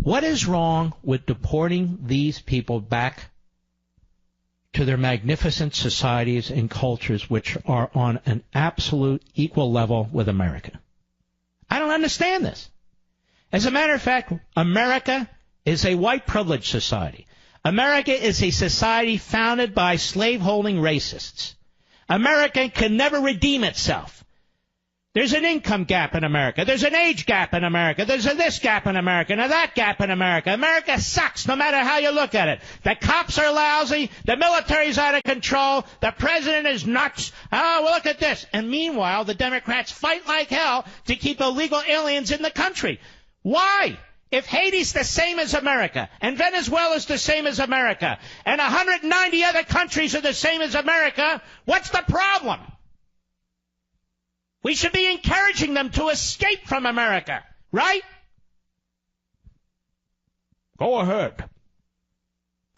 What is wrong with deporting these people back to their magnificent societies and cultures which are on an absolute equal level with America? I don't understand this. As a matter of fact, America is a white privilege society. America is a society founded by slaveholding racists. America can never redeem itself. There's an income gap in America. There's an age gap in America. There's a this gap in America and a that gap in America. America sucks no matter how you look at it. The cops are lousy. The military's out of control. The president is nuts. Oh, well, look at this. And meanwhile, the Democrats fight like hell to keep illegal aliens in the country. Why? If Haiti's the same as America, and Venezuela's the same as America, and 190 other countries are the same as America, what's the problem? We should be encouraging them to escape from America, right? Go ahead.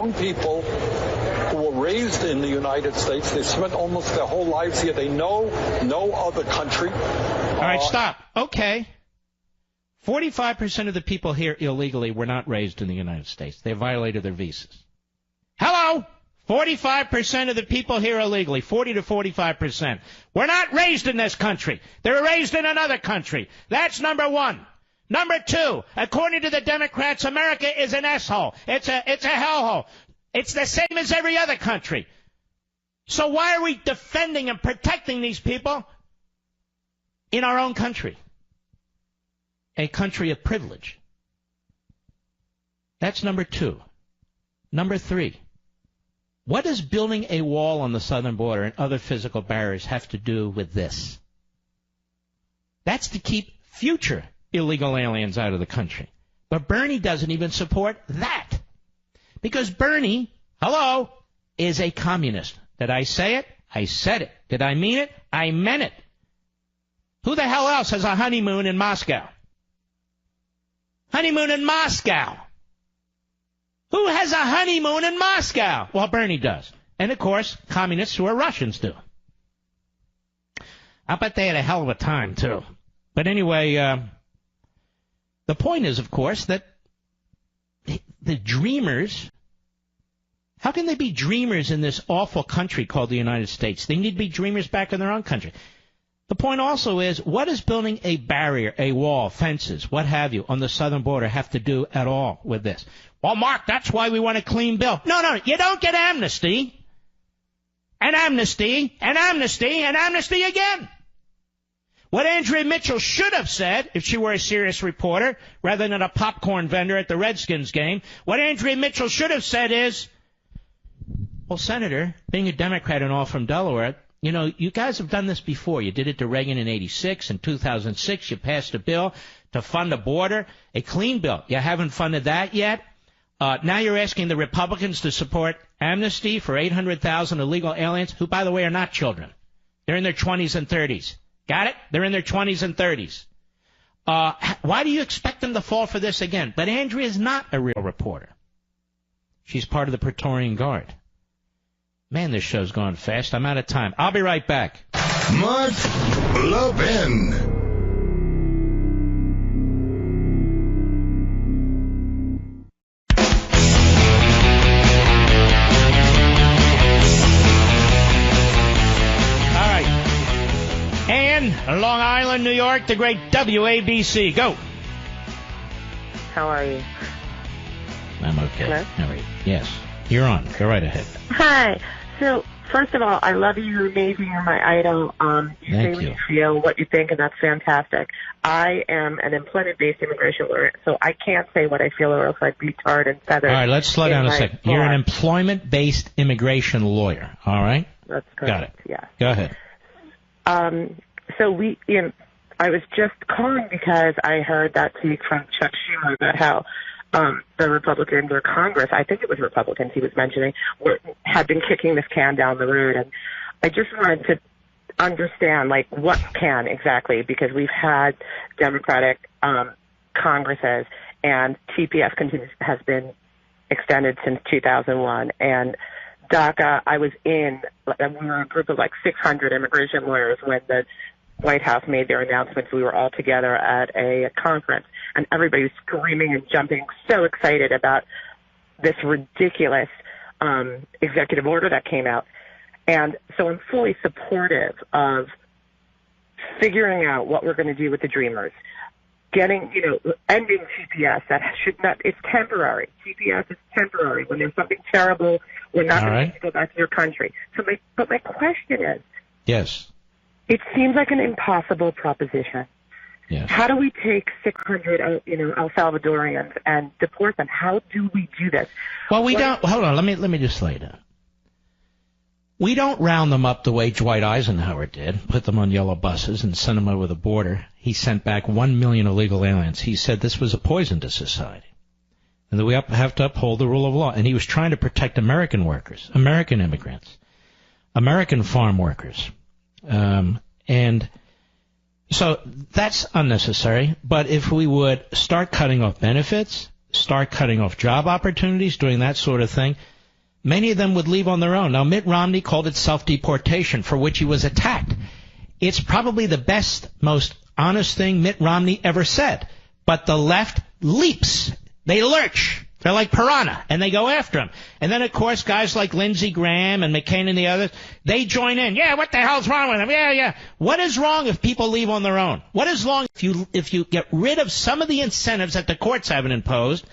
Young people who were raised in the United States, they spent almost their whole lives here. They know no other country. All right, stop. Okay. 45% of the people here illegally were not raised in the United States. They violated their visas. Hello? 45% of the people here illegally, 40 to 45%, were not raised in this country. They were raised in another country. That's number one. Number two, according to the Democrats, America is an S-hole. It's a hellhole. It's the same as every other country. So why are we defending and protecting these people in our own country? A country of privilege. That's number two. Number three, what does building a wall on the southern border and other physical barriers have to do with this? That's to keep future illegal aliens out of the country. But Bernie doesn't even support that. Because Bernie, hello, is a communist. Did I say it? I said it. Did I mean it? I meant it. Who the hell else has a honeymoon in Moscow? Honeymoon in Moscow. Who has a honeymoon in Moscow? Well, Bernie does. And, of course, communists who are Russians do. I bet they had a hell of a time, too. But anyway, the point is, of course, that the dreamers, how can they be dreamers in this awful country called the United States? They need to be dreamers back in their own country. The point also is, what does building a barrier, a wall, fences, what have you, on the southern border have to do at all with this? Well, Mark, that's why we want a clean bill. No, you don't get amnesty. And amnesty, and amnesty, and amnesty again. What Andrea Mitchell should have said, if she were a serious reporter, rather than a popcorn vendor at the Redskins game, what Andrea Mitchell should have said is, well, Senator, being a Democrat and all from Delaware, you know, you guys have done this before. You did it to Reagan in 86. In 2006, you passed a bill to fund a border, a clean bill. You haven't funded that yet. Now you're asking the Republicans to support amnesty for 800,000 illegal aliens, who, by the way, are not children. They're in their 20s and 30s. Got it? They're in their 20s and 30s. Why do you expect them to fall for this again? But Andrea is not a real reporter. She's part of the Praetorian Guard. Man, this show's going fast. I'm out of time. I'll be right back. Mark Levin. All right. And Long Island, New York, the great WABC. Go. How are you? I'm okay. Hello? All right. Yes. You're on. Go right ahead. Hi. So, first of all, I love you. You're amazing. You're my idol. You say what you feel, what you think, and that's fantastic. I am an employment-based immigration lawyer, so I can't say what I feel or else I'd be tarred and feathered. All right, let's slow down a second. You're an employment-based immigration lawyer, all right? That's correct. Got it. Yeah. Go ahead. So I was just calling because I heard that tweet from Chuck Schumer about how the Republicans or Congress, I think it was Republicans he was mentioning, had been kicking this can down the road. And I just wanted to understand, like, what can exactly, because we've had Democratic Congresses, and TPS has been extended since 2001. And DACA, we were a group of like 600 immigration lawyers when the White House made their announcements. We were all together at a conference, and everybody was screaming and jumping, so excited about this ridiculous executive order that came out. And so I'm fully supportive of figuring out what we're going to do with the Dreamers. Ending TPS. That should not, it's temporary. TPS is temporary. When there's something terrible, we're not going to go back to your country. But my question is, yes, it seems like an impossible proposition. Yes. How do we take 600, El Salvadorians and deport them? How do we do this? Well, we don't. Hold on. Let me just lay it out. We don't round them up the way Dwight Eisenhower did, put them on yellow buses and send them over the border. He sent back 1 million illegal aliens. He said this was a poison to society, and that we have to uphold the rule of law. And he was trying to protect American workers, American immigrants, American farm workers. And so that's unnecessary. But if we would start cutting off benefits, start cutting off job opportunities, doing that sort of thing, many of them would leave on their own. Now, Mitt Romney called it self-deportation, for which he was attacked. It's probably the best, most honest thing Mitt Romney ever said. But the left leaps. They lurch. They're like piranha, and they go after him. And then, of course, guys like Lindsey Graham and McCain and the others, they join in. Yeah, what the hell's wrong with them? Yeah. What is wrong if people leave on their own? What is wrong if you get rid of some of the incentives that the courts haven't imposed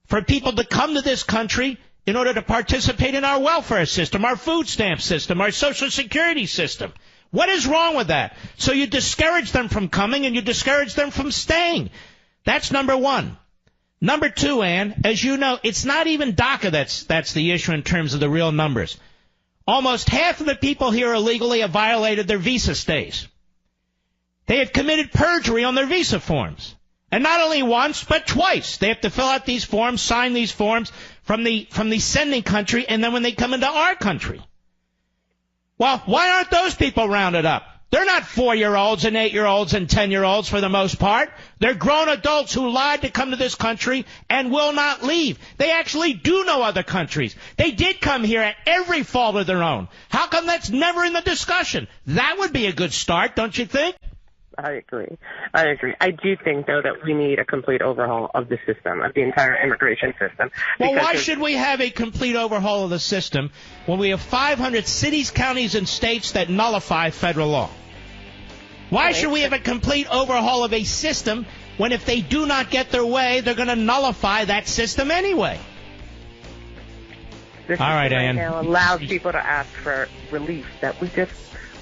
for people to come to this country in order to participate in our welfare system, our food stamp system, our Social Security system? What is wrong with that? So you discourage them from coming and you discourage them from staying. That's number one. Number two, Ann, as you know, it's not even DACA that's the issue in terms of the real numbers. Almost half of the people here illegally have violated their visa stays. They have committed perjury on their visa forms. And not only once, but twice. They have to fill out these forms, sign these forms from the sending country, and then when they come into our country. Well, why aren't those people rounded up? They're not 4-year-olds and 8-year-olds and 10-year-olds for the most part. They're grown adults who lied to come to this country and will not leave. They actually do know other countries. They did come here at every fault of their own. How come that's never in the discussion? That would be a good start, don't you think? I agree. I do think, though, that we need a complete overhaul of the system, of the entire immigration system. Well, why should we have a complete overhaul of the system when we have 500 cities, counties, and states that nullify federal law? Why should we have a complete overhaul of a system when if they do not get their way, they're going to nullify that system anyway? This all right, Ann. Now allows people to ask for relief that we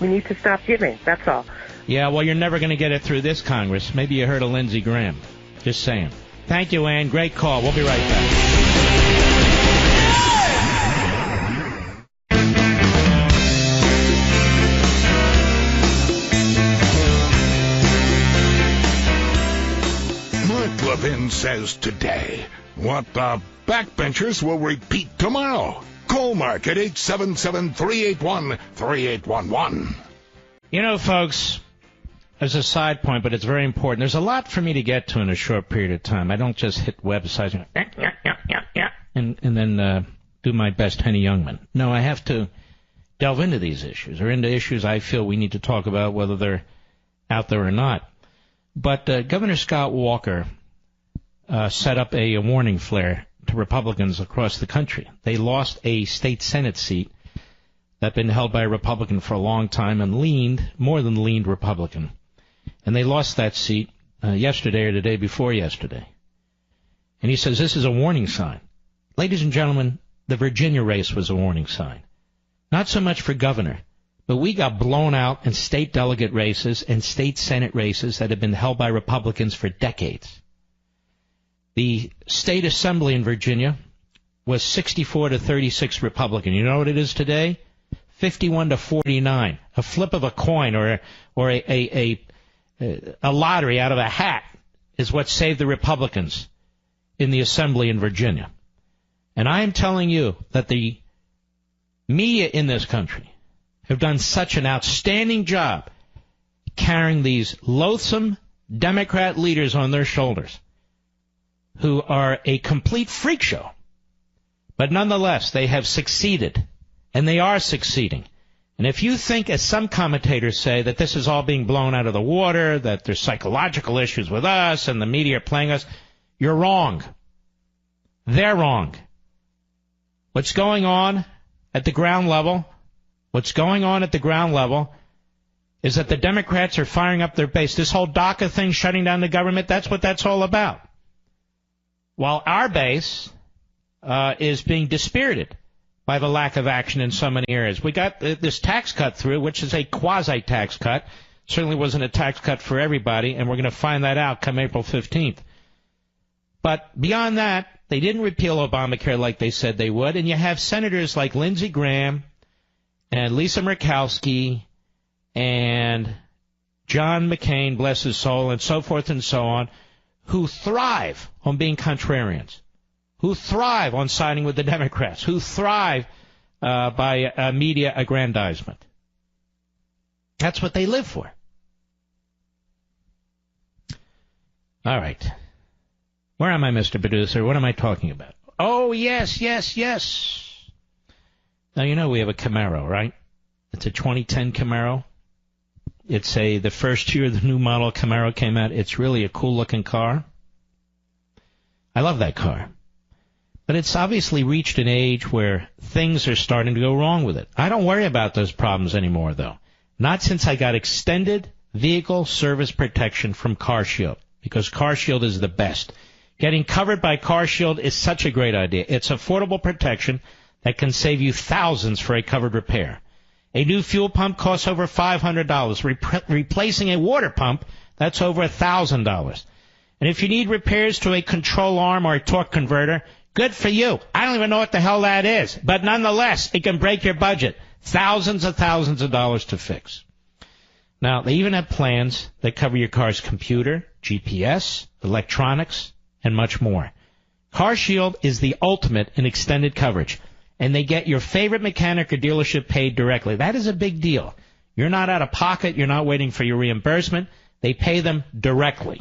need to stop giving. That's all. Yeah, well, you're never going to get it through this Congress. Maybe you heard of Lindsey Graham. Just saying. Thank you, Ann. Great call. We'll be right back. Levin says today what the backbenchers will repeat tomorrow. Call Mark at 877-381-3811. You know, folks, as a side point, but it's very important, there's a lot for me to get to in a short period of time. I don't just hit websites and then do my best Henny Youngman. No, I have to delve into these issues, or into issues I feel we need to talk about, whether they're out there or not. But Governor Scott Walker set up a warning flare to Republicans across the country. They lost a state Senate seat that had been held by a Republican for a long time and more than leaned Republican. And they lost that seat yesterday or the day before yesterday. And he says this is a warning sign. Ladies and gentlemen, the Virginia race was a warning sign. Not so much for governor, but we got blown out in state delegate races and state Senate races that have been held by Republicans for decades. The state assembly in Virginia was 64-36 Republican. You know what it is today? 51-49. A flip of a coin or a lottery out of a hat is what saved the Republicans in the assembly in Virginia. And I am telling you that the media in this country have done such an outstanding job carrying these loathsome Democrat leaders on their shoulders, who are a complete freak show. But nonetheless, they have succeeded, and they are succeeding. And if you think, as some commentators say, that this is all being blown out of the water, that there's psychological issues with us and the media are playing us, you're wrong. They're wrong. What's going on at the ground level is that the Democrats are firing up their base. This whole DACA thing, shutting down the government, that's what that's all about. While our base is being dispirited by the lack of action in so many areas. We got this tax cut through, which is a quasi-tax cut. Certainly wasn't a tax cut for everybody, and we're going to find that out come April 15th. But beyond that, they didn't repeal Obamacare like they said they would, and you have senators like Lindsey Graham and Lisa Murkowski and John McCain, bless his soul, and so forth and so on, who thrive on being contrarians, who thrive on siding with the Democrats, who thrive by media aggrandizement. That's what they live for. All right. Where am I, Mr. Producer? What am I talking about? Oh, yes. Now, you know we have a Camaro, right? It's a 2010 Camaro. It's the first year the new model Camaro came out. It's really a cool-looking car. I love that car. But it's obviously reached an age where things are starting to go wrong with it. I don't worry about those problems anymore, though. Not since I got extended vehicle service protection from CarShield, because CarShield is the best. Getting covered by CarShield is such a great idea. It's affordable protection that can save you thousands for a covered repair. A new fuel pump costs over $500. Replacing a water pump, that's over $1,000. And if you need repairs to a control arm or a torque converter, good for you. I don't even know what the hell that is. But nonetheless, it can break your budget. Thousands of dollars to fix. Now, they even have plans that cover your car's computer, GPS, electronics, and much more. CarShield is the ultimate in extended coverage. And they get your favorite mechanic or dealership paid directly. That is a big deal. You're not out of pocket. You're not waiting for your reimbursement. They pay them directly.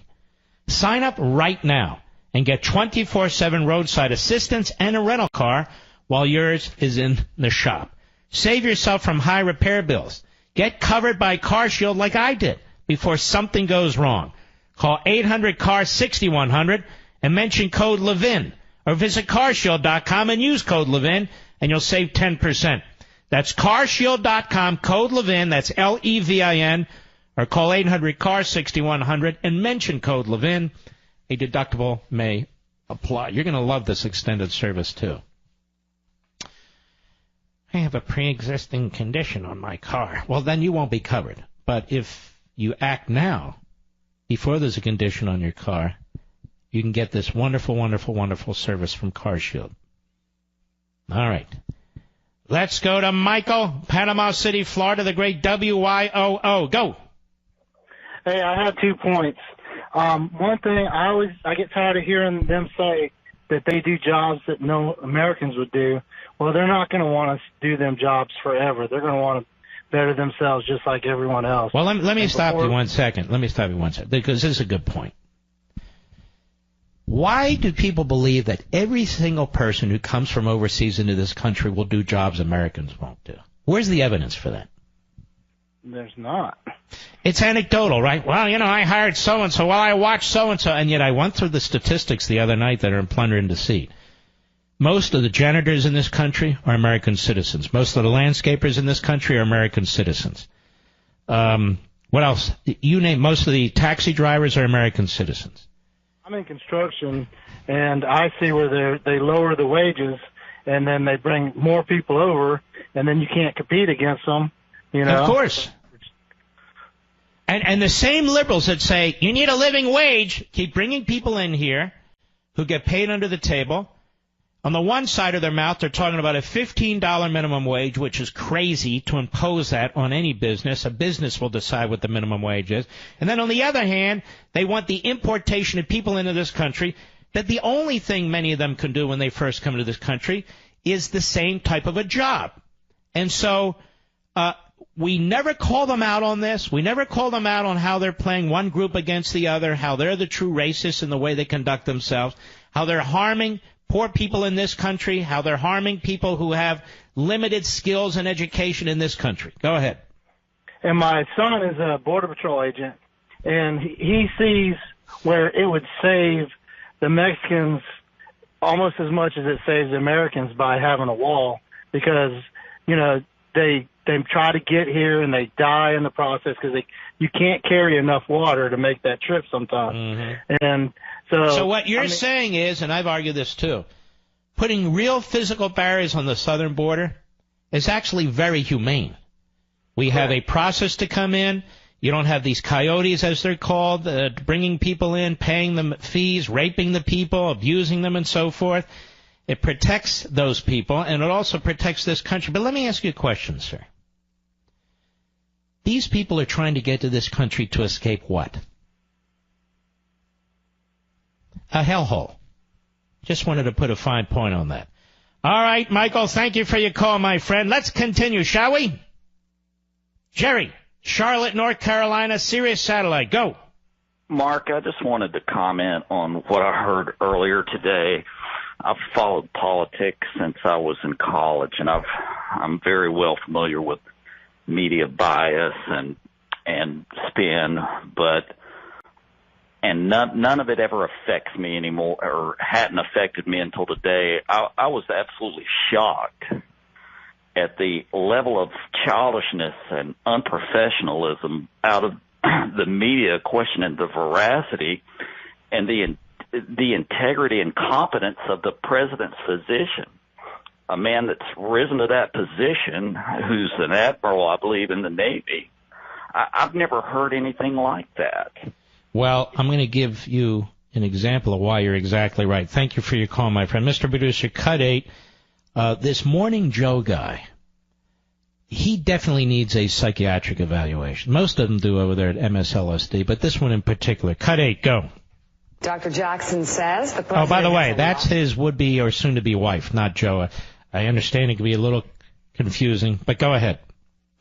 Sign up right now and get 24/7 roadside assistance and a rental car while yours is in the shop. Save yourself from high repair bills. Get covered by CarShield like I did before something goes wrong. Call 800-CAR-6100 and mention code Levin, or visit carshield.com and use code Levin, and you'll save 10%. That's carshield.com, code Levin, that's Levin, or call 800-CAR-6100 and mention code Levin. A deductible may apply. You're going to love this extended service, too. I have a pre-existing condition on my car. Well, then you won't be covered. But if you act now, before there's a condition on your car, you can get this wonderful, wonderful, wonderful service from CarShield. All right. Let's go to Michael, Panama City, Florida, the great WYOO. Go. Hey, I have 2 points. One thing, I get tired of hearing them say that they do jobs that no Americans would do. Well, they're not going to want to do them jobs forever. They're going to want to better themselves just like everyone else. Well, let me stop you 1 second. Let me stop you 1 second, because this is a good point. Why do people believe that every single person who comes from overseas into this country will do jobs Americans won't do? Where's the evidence for that? There's not. It's anecdotal, right? Well, I hired so-and-so. Well, I watched so-and-so. And yet I went through the statistics the other night that are in Plunder and Deceit. Most of the janitors in this country are American citizens. Most of the landscapers in this country are American citizens. What else? You name, most of the taxi drivers are American citizens. I'm in construction, and I see where they lower the wages, and then they bring more people over, and then you can't compete against them. Of course. And the same liberals that say, you need a living wage, keep bringing people in here who get paid under the table. On the one side of their mouth, they're talking about a $15 minimum wage, which is crazy to impose that on any business. A business will decide what the minimum wage is. And then on the other hand, they want the importation of people into this country, that the only thing many of them can do when they first come to this country is the same type of a job. And so we never call them out on this. We never call them out on how they're playing one group against the other, how they're the true racists in the way they conduct themselves, how they're harming poor people in this country, how they're harming people who have limited skills and education in this country. Go ahead. And my son is a Border Patrol agent, and he sees where it would save the Mexicans almost as much as it saves the Americans by having a wall, because, they try to get here and they die in the process because you can't carry enough water to make that trip sometimes. Mm-hmm. And so what you're saying is, and I've argued this too, putting real physical barriers on the southern border is actually very humane. We have a process to come in. You don't have these coyotes, as they're called, bringing people in, paying them fees, raping the people, abusing them, and so forth. It protects those people, and it also protects this country. But let me ask you a question, sir. These people are trying to get to this country to escape what? A hellhole. Just wanted to put a fine point on that. All right, Michael, thank you for your call, my friend. Let's continue, shall we? Jerry, Charlotte, North Carolina, Sirius Satellite, go. Mark, I just wanted to comment on what I heard earlier today. I've followed politics since I was in college, and I'm very well familiar with media bias and spin, and none of it ever affects me anymore, or hadn't affected me until today. I was absolutely shocked at the level of childishness and unprofessionalism out of the media, questioning the veracity and the integrity and competence of the president's physician, a man that's risen to that position, who's an admiral, I believe, in the Navy. I've never heard anything like that. Well, I'm going to give you an example of why you're exactly right. Thank you for your call, my friend. Mr. Producer, cut 8. This Morning Joe guy, he definitely needs a psychiatric evaluation. Most of them do over there at MSLSD, but this one in particular. Cut 8, go. Dr. Jackson says the president... Oh, by the way, that's his would-be or soon-to-be wife, not Joe. I understand it can be a little confusing, but go ahead.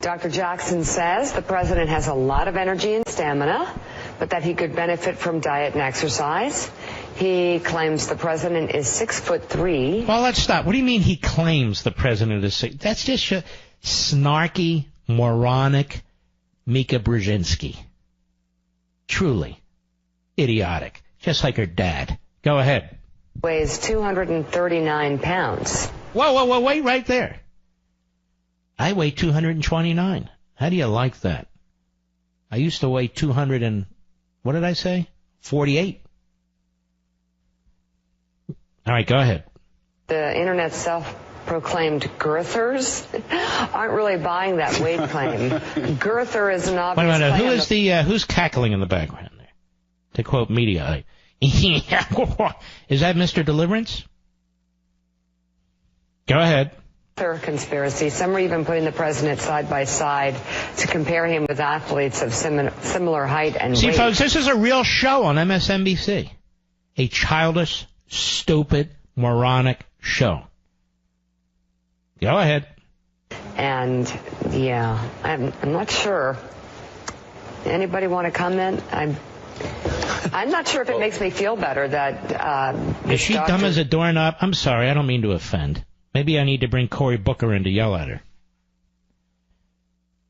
Dr. Jackson says the president has a lot of energy and stamina, but that he could benefit from diet and exercise. He claims the president is 6'3". Well, let's stop. What do you mean he claims the president is 6? That's just a snarky, moronic Mika Brzezinski. Truly idiotic. Just like her dad. Go ahead. Weighs 239 pounds. Whoa, wait right there. I weigh 229. How do you like that? I used to weigh 200 and, what did I say? 48. All right, go ahead. The Internet self-proclaimed girthers aren't really buying that weight claim. Girther is an obvious Wait a minute, claim. who's cackling in the background there? To quote media, is that Mr. Deliverance? Go ahead. Conspiracy. Some are even putting the president side by side to compare him with athletes of similar height and weight. See, folks, this is a real show on MSNBC. A childish, stupid, moronic show. Go ahead. And, yeah, I'm not sure. Anybody want to comment? I'm not sure if it makes me feel better that is she dumb as a doorknob? I'm sorry, I don't mean to offend. Maybe I need to bring Cory Booker in to yell at her.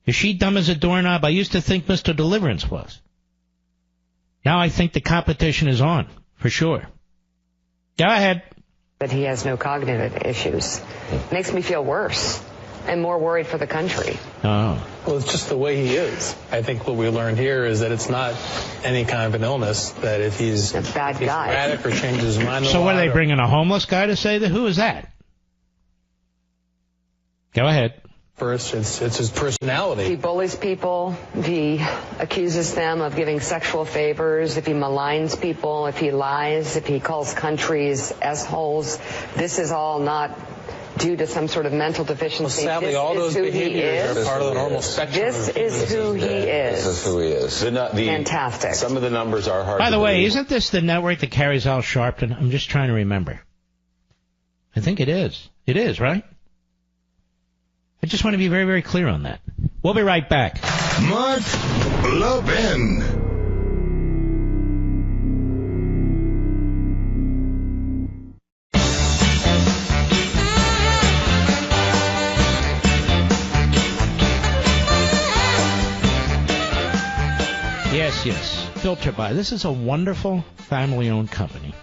Is she dumb as a doorknob? I used to think Mr. Deliverance was. Now I think the competition is on, for sure. Go ahead. That he has no cognitive issues. Makes me feel worse and more worried for the country. Oh. Well, it's just the way he is. I think what we learned here is that it's not any kind of an illness, that if he's a bad guy, erratic or changes his mind. So what, are they bringing a homeless guy to say that? Who is that? Go ahead. First, it's his personality. He bullies people. He accuses them of giving sexual favors. If he maligns people, if he lies, if he calls countries S-holes, this is all not due to some sort of mental deficiency. Well, sadly, all those behaviors are part of the normal spectrum. This is who he is. This is who he is. Fantastic. Some of the numbers are hard. By the way, believe. isn't this the network that carries Al Sharpton? I'm just trying to remember. I think it is. It is, right? I just want to be very, very clear on that. We'll be right back. Mark Levin. Yes. Filter By. This is a wonderful family-owned company.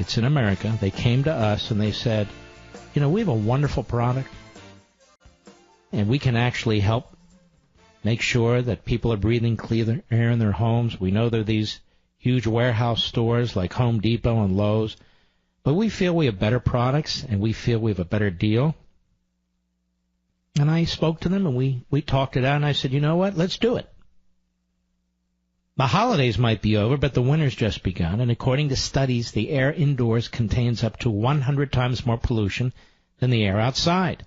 It's in America. They came to us and they said, we have a wonderful product. And we can actually help make sure that people are breathing clear air in their homes. We know there are these huge warehouse stores like Home Depot and Lowe's. But we feel we have better products, and we feel we have a better deal. And I spoke to them, and we talked it out, and I said, you know what, let's do it. The holidays might be over, but the winter's just begun. And according to studies, the air indoors contains up to 100 times more pollution than the air outside.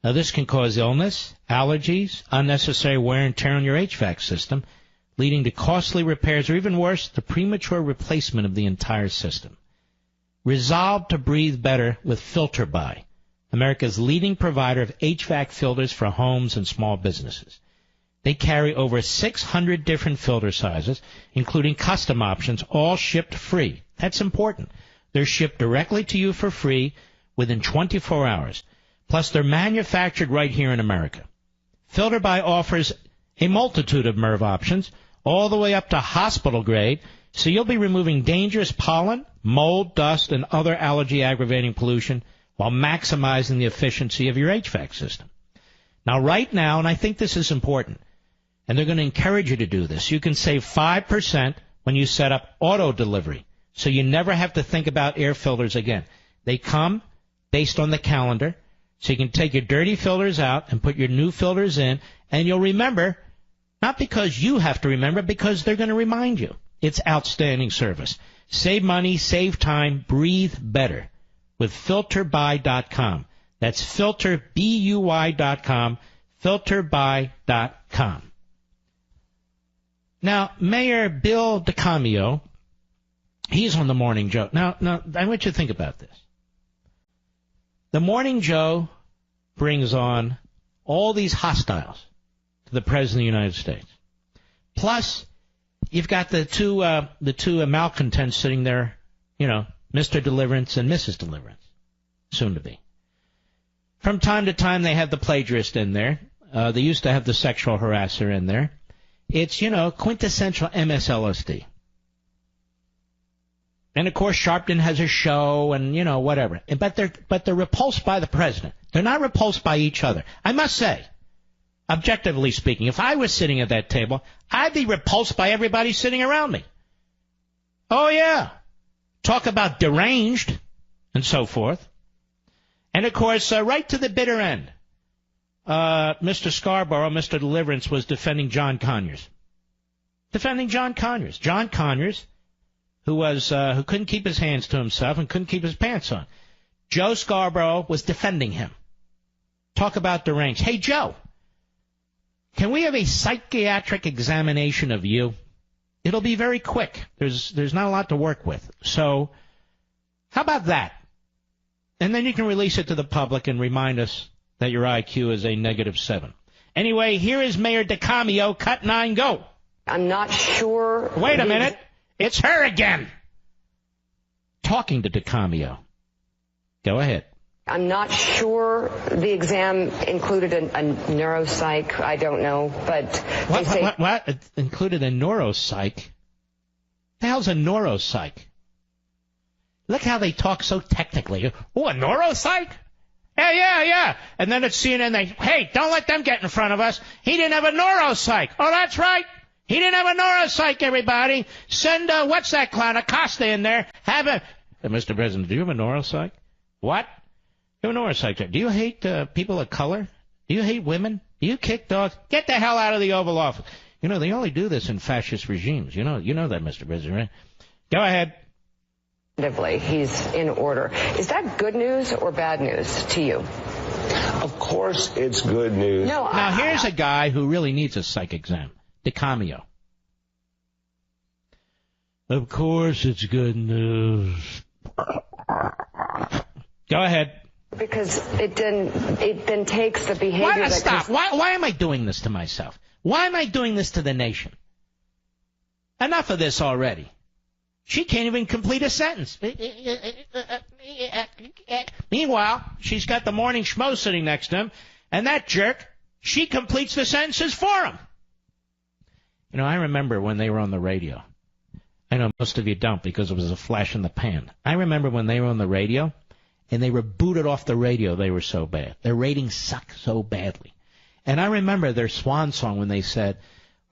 Now, this can cause illness, allergies, unnecessary wear and tear on your HVAC system, leading to costly repairs or, even worse, the premature replacement of the entire system. Resolve to breathe better with Filter By, America's leading provider of HVAC filters for homes and small businesses. They carry over 600 different filter sizes, including custom options, all shipped free. That's important. They're shipped directly to you for free within 24 hours. Plus, they're manufactured right here in America. Filter By offers a multitude of MERV options, all the way up to hospital grade, so you'll be removing dangerous pollen, mold, dust, and other allergy-aggravating pollution while maximizing the efficiency of your HVAC system. Now, right now, and I think this is important, and they're going to encourage you to do this, you can save 5% when you set up auto delivery, so you never have to think about air filters again. They come based on the calendar. So you can take your dirty filters out and put your new filters in, and you'll remember, not because you have to remember, because they're going to remind you. It's outstanding service. Save money, save time, breathe better with filterby.com. That's filterbuy.com, filterby.com. Now, Mayor Bill DeCamio, he's on the Morning Joe. Now, I want you to think about this. The Morning Joe brings on all these hostiles to the President of the United States. Plus, you've got the two malcontents sitting there, Mr. Deliverance and Mrs. Deliverance, soon to be. From time to time, they have the plagiarist in there. They used to have the sexual harasser in there. It's, quintessential MSLSD. And, of course, Sharpton has a show and, whatever. But they're repulsed by the president. They're not repulsed by each other. I must say, Objectively speaking, if I was sitting at that table, I'd be repulsed by everybody sitting around me. Oh, yeah. Talk about deranged and so forth. And, of course, right to the bitter end, Mr. Scarborough, Mr. Deliverance, was defending John Conyers. John Conyers, who couldn't keep his hands to himself and couldn't keep his pants on. Joe Scarborough was defending him. Talk about deranged. Hey, Joe, can we have a psychiatric examination of you? It'll be very quick. There's not a lot to work with. So how about that? And then you can release it to the public and remind us that your IQ is a -7. Anyway, here is Mayor DeCamio. Cut 9, go. I'm not sure. Wait a minute. It's her again. Talking to DeCamio. Go ahead. I'm not sure the exam included a neuropsych. I don't know, but what? It included a neuropsych? The hell's a neuropsych? Look how they talk so technically. Oh, a neuropsych? Yeah. And then at CNN, hey, don't let them get in front of us. He didn't have a neuropsych. Oh, that's right. He didn't have a neuropsych, everybody. Send, what's that clown, Acosta in there. Have a... Mr. President, do you have a neuropsych? What? You have a neuropsych. Do you hate people of color? Do you hate women? Do you kick dogs? Get the hell out of the Oval Office. You know, they only do this in fascist regimes. You know that, Mr. President, right? Go ahead. He's in order. Is that good news or bad news to you? Of course it's good news. No, now, here's a guy who really needs a psych exam. DeCamio. Of course it's good news. Go ahead. Because it then takes the behavior Stop. Why am I doing this to myself? Why am I doing this to the nation? Enough of this already. She can't even complete a sentence. Meanwhile, she's got the morning schmo sitting next to him, and that jerk, she completes the sentences for him. You know, I remember when they were on the radio. I know most of you don't because it was a flash in the pan. I remember when they were on the radio, and they were booted off the radio. They were so bad. Their ratings sucked so badly. And I remember their swan song when they said,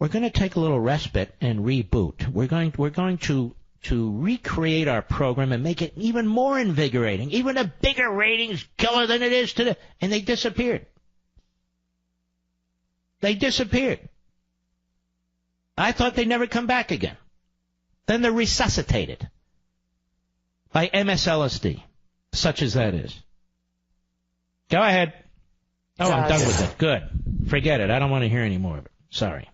we're going to take a little respite and reboot. We're going to recreate our program and make it even more invigorating, even a bigger ratings killer than it is today. And they disappeared. I thought they'd never come back again. Then they're resuscitated by MSLSD, such as that is. Go ahead. Oh, I'm done with it. Good. Forget it. I don't want to hear any more of it. Sorry.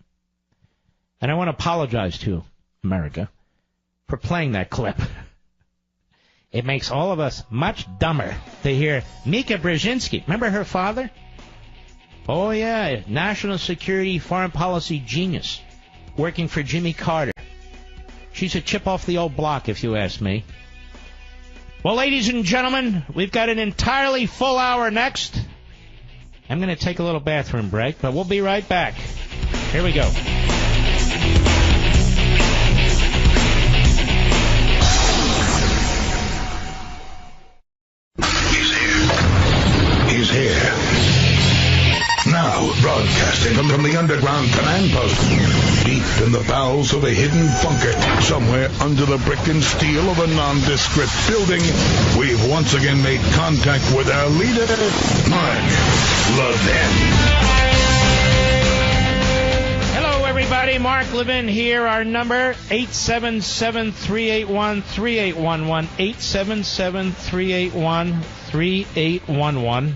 And I want to apologize to America for playing that clip. It makes all of us much dumber to hear Mika Brzezinski. Remember her father? Oh, yeah, national security, foreign policy genius, working for Jimmy Carter. She's a chip off the old block, if you ask me. Well, ladies and gentlemen, we've got an entirely full hour next. I'm going to take a little bathroom break, but we'll be right back. Here we go. He's here. Now, broadcasting from the underground command post, deep in the bowels of a hidden bunker, somewhere under the brick and steel of a nondescript building, we've once again made contact with our leader, Mark Levin. Hello, everybody. Mark Levin here. Our number, 877-381-3811, 877-381-3811.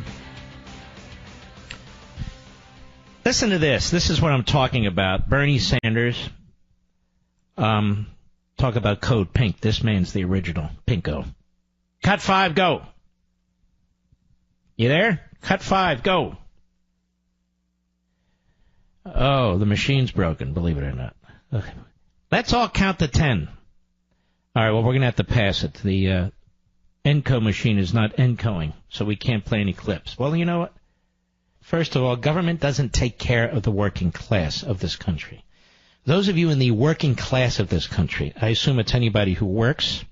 Listen to this. This is what I'm talking about. Bernie Sanders. Talk about Code Pink. This man's the original Pinko. Cut 5, go. You there? Cut 5, go. Oh, the machine's broken, believe it or not. Okay. Let's all count to 10. All right, well, we're going to have to pass it. The Enco machine is not Encoing, so we can't play any clips. Well, you know what? First of all, government doesn't take care of the working class of this country. Those of you in the working class of this country, I assume it's anybody who works.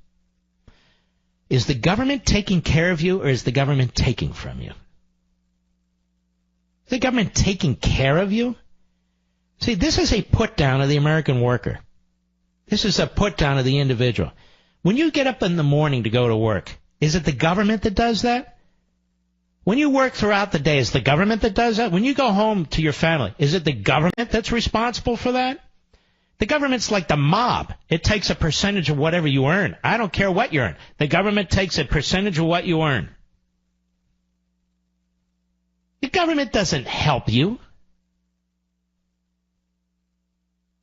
Is the government taking care of you, or is the government taking from you? The government taking care of you? See, this is a put-down of the American worker. This is a put-down of the individual. When you get up in the morning to go to work, is it the government that does that? When you work throughout the day, is it the government that does that? When you go home to your family, is it the government that's responsible for that? The government's like the mob. It takes a percentage of whatever you earn. I don't care what you earn. The government takes a percentage of what you earn. The government doesn't help you.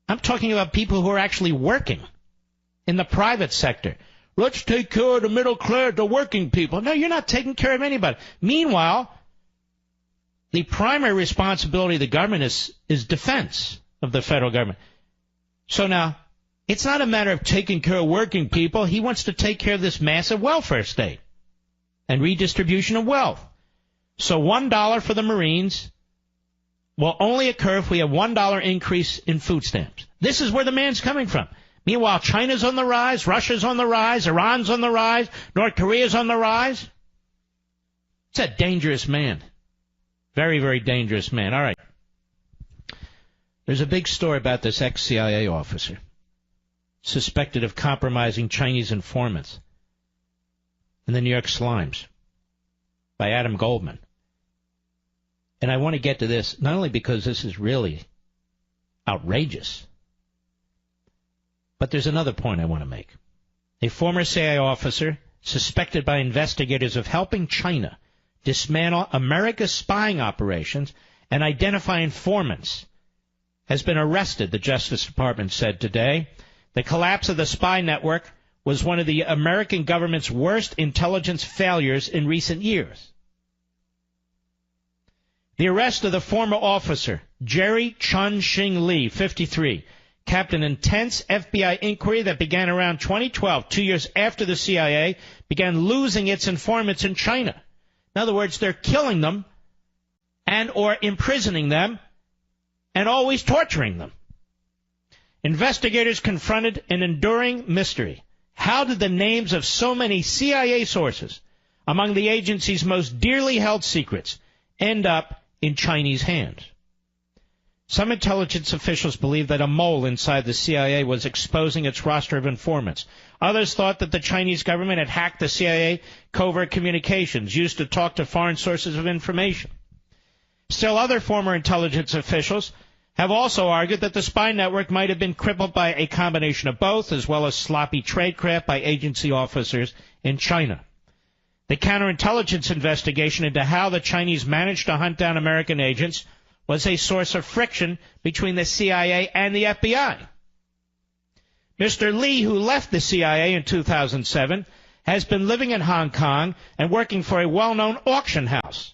I'm talking about people who are actually working in the private sector. Let's take care of the middle class, the working people. No, you're not taking care of anybody. Meanwhile, the primary responsibility of the government is defense of the federal government. So now, it's not a matter of taking care of working people. He wants to take care of this massive welfare state and redistribution of wealth. So $1 for the Marines will only occur if we have $1 increase in food stamps. This is where the man's coming from. Meanwhile, China's on the rise, Russia's on the rise, Iran's on the rise, North Korea's on the rise. It's a dangerous man. Very, very dangerous man. All right. There's a big story about this ex-CIA officer suspected of compromising Chinese informants in the New York Slimes by Adam Goldman. And I want to get to this, not only because this is really outrageous, but there's another point I want to make. A former CIA officer suspected by investigators of helping China dismantle America's spying operations and identify informants has been arrested, the Justice Department said today. The collapse of the spy network was one of the American government's worst intelligence failures in recent years. The arrest of the former officer, Jerry Chun Shing Lee, 53, capped an intense FBI inquiry that began around 2012, 2 years after the CIA began losing its informants in China. In other words, they're killing them and or imprisoning them and always torturing them. Investigators confronted an enduring mystery. How did the names of so many CIA sources among the agency's most dearly held secrets end up in Chinese hands? Some intelligence officials believe that a mole inside the CIA was exposing its roster of informants. Others thought that the Chinese government had hacked the CIA covert communications used to talk to foreign sources of information. Still, other former intelligence officials have also argued that the spy network might have been crippled by a combination of both, as well as sloppy tradecraft by agency officers in China. The counterintelligence investigation into how the Chinese managed to hunt down American agents was a source of friction between the CIA and the FBI. Mr. Lee, who left the CIA in 2007, has been living in Hong Kong and working for a well-known auction house.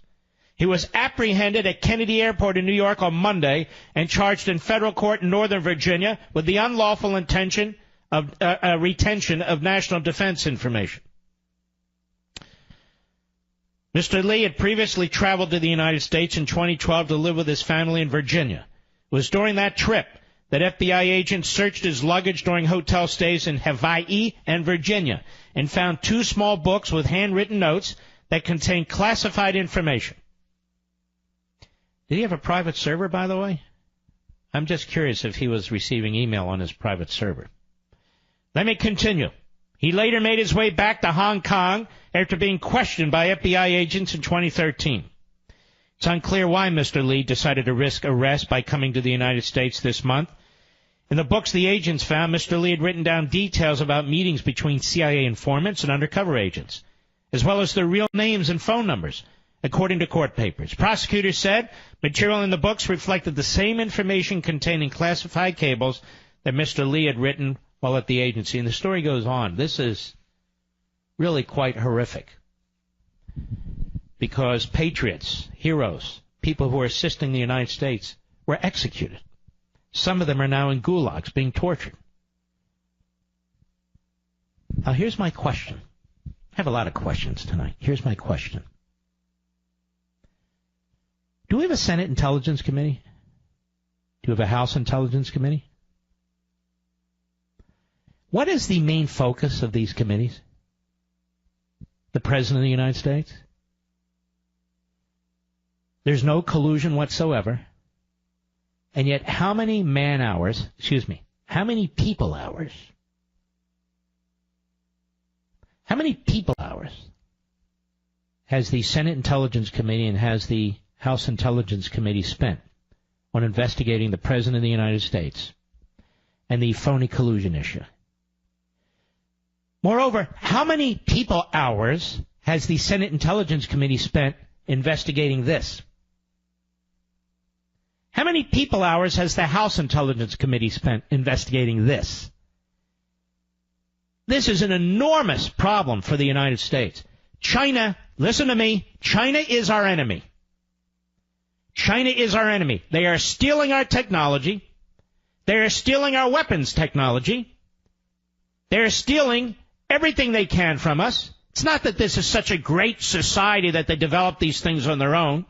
He was apprehended at Kennedy Airport in New York on Monday and charged in federal court in Northern Virginia with the unlawful retention of national defense information. Mr. Lee had previously traveled to the United States in 2012 to live with his family in Virginia. It was during that trip that FBI agents searched his luggage during hotel stays in Hawaii and Virginia and found 2 small books with handwritten notes that contained classified information. Did he have a private server, by the way? I'm just curious if he was receiving email on his private server. Let me continue. He later made his way back to Hong Kong after being questioned by FBI agents in 2013. It's unclear why Mr. Lee decided to risk arrest by coming to the United States this month. In the books the agents found, Mr. Lee had written down details about meetings between CIA informants and undercover agents, as well as their real names and phone numbers, according to court papers. Prosecutors said material in the books reflected the same information contained in classified cables that Mr. Lee had written while at the agency. And the story goes on. This is really quite horrific because patriots, heroes, people who are assisting the United States were executed. Some of them are now in gulags being tortured. Now, here's my question. I have a lot of questions tonight. Here's my question. Do we have a Senate Intelligence Committee? Do we have a House Intelligence Committee? What is the main focus of these committees? The President of the United States? There's no collusion whatsoever. And yet how many how many people hours has the Senate Intelligence Committee and has the House Intelligence Committee spent on investigating the President of the United States and the phony collusion issue? Moreover, how many people hours has the Senate Intelligence Committee spent investigating this? How many people hours has the House Intelligence Committee spent investigating this? This is an enormous problem for the United States. China, listen to me, China is our enemy. China is our enemy. They are stealing our technology. They are stealing our weapons technology. They are stealing everything they can from us. It's not that this is such a great society that they develop these things on their own.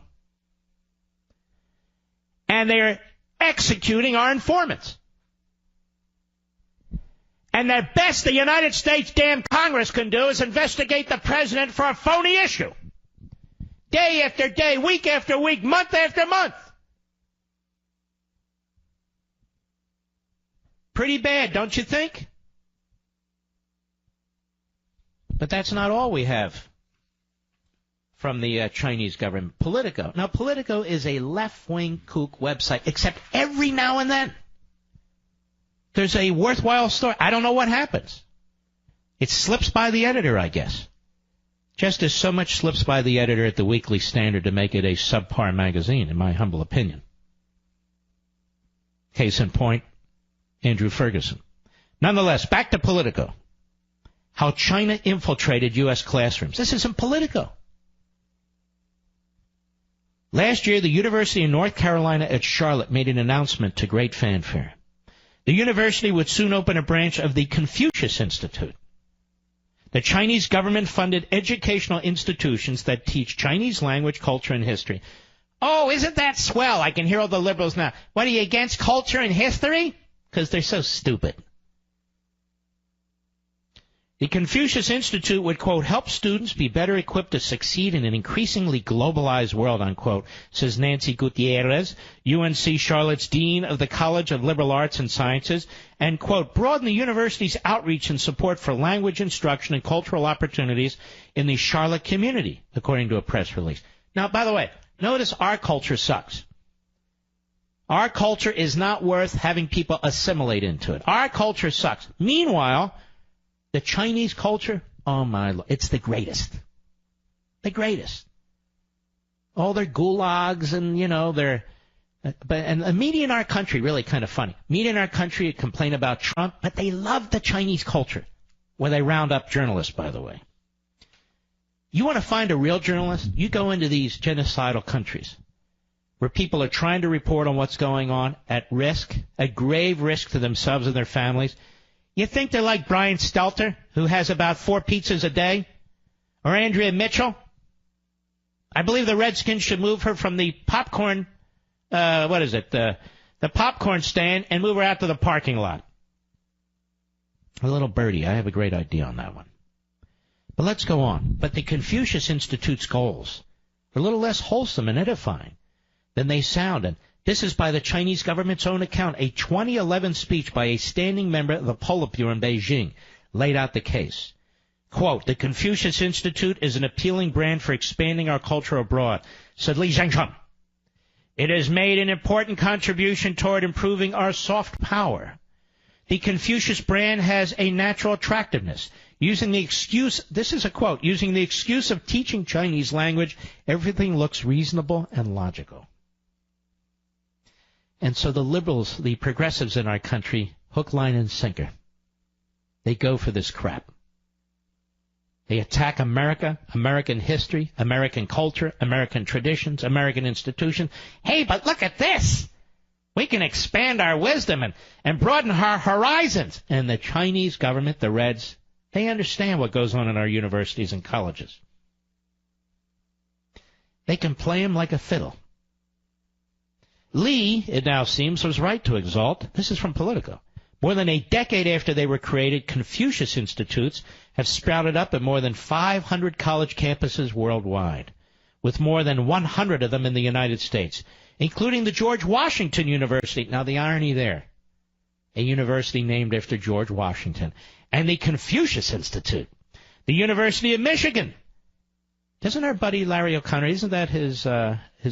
And they're executing our informants. And the best the United States damn Congress can do is investigate the president for a phony issue. Day after day, week after week, month after month. Pretty bad, don't you think? But that's not all we have from the Chinese government. Politico. Now, Politico is a left-wing kook website, except every now and then there's a worthwhile story. I don't know what happens. It slips by the editor, I guess. Just as so much slips by the editor at the Weekly Standard to make it a subpar magazine, in my humble opinion. Case in point, Andrew Ferguson. Nonetheless, back to Politico. How China infiltrated U.S. classrooms. This is in Politico. Last year, the University of North Carolina at Charlotte made an announcement to great fanfare. The university would soon open a branch of the Confucius Institute. The Chinese government-funded educational institutions that teach Chinese language, culture, and history. Oh, isn't that swell? I can hear all the liberals now. What, are you against culture and history? Because they're so stupid. The Confucius Institute would, quote, help students be better equipped to succeed in an increasingly globalized world, unquote, says Nancy Gutierrez, UNC Charlotte's Dean of the College of Liberal Arts and Sciences, and, quote, broaden the university's outreach and support for language instruction and cultural opportunities in the Charlotte community, according to a press release. Now, by the way, notice our culture sucks. Our culture is not worth having people assimilate into it. Our culture sucks. Meanwhile, the Chinese culture, oh my Lord, it's the greatest. The greatest. All their gulags and, and the media in our country, really kind of funny. Media in our country complain about Trump, but they love the Chinese culture, where they round up journalists, by the way. You want to find a real journalist? You go into these genocidal countries where people are trying to report on what's going on at risk, at grave risk to themselves and their families. You think they're like Brian Stelter, who has about 4 pizzas a day? Or Andrea Mitchell? I believe the Redskins should move her from the popcorn, the popcorn stand and move her out to the parking lot. A little birdie. I have a great idea on that one. But let's go on. But the Confucius Institute's goals are a little less wholesome and edifying than they sound. And this is by the Chinese government's own account. A 2011 speech by a standing member of the Politburo in Beijing laid out the case. Quote, the Confucius Institute is an appealing brand for expanding our culture abroad, said Li Zhengcheng. It has made an important contribution toward improving our soft power. The Confucius brand has a natural attractiveness. Using the excuse, this is a quote, using the excuse of teaching Chinese language, everything looks reasonable and logical. And so the liberals, the progressives in our country, hook, line, and sinker, they go for this crap. They attack America, American history, American culture, American traditions, American institutions. Hey, but look at this. We can expand our wisdom and broaden our horizons. And the Chinese government, the Reds, they understand what goes on in our universities and colleges. They can play them like a fiddle. Lee, it now seems, was right to exalt. This is from Politico. More than a decade after they were created, Confucius Institutes have sprouted up at more than 500 college campuses worldwide. with more than 100 of them in the United States, including the George Washington University. Now, the irony there, a university named after George Washington, and the Confucius Institute, the University of Michigan. Doesn't our buddy Larry O'Connor, isn't that his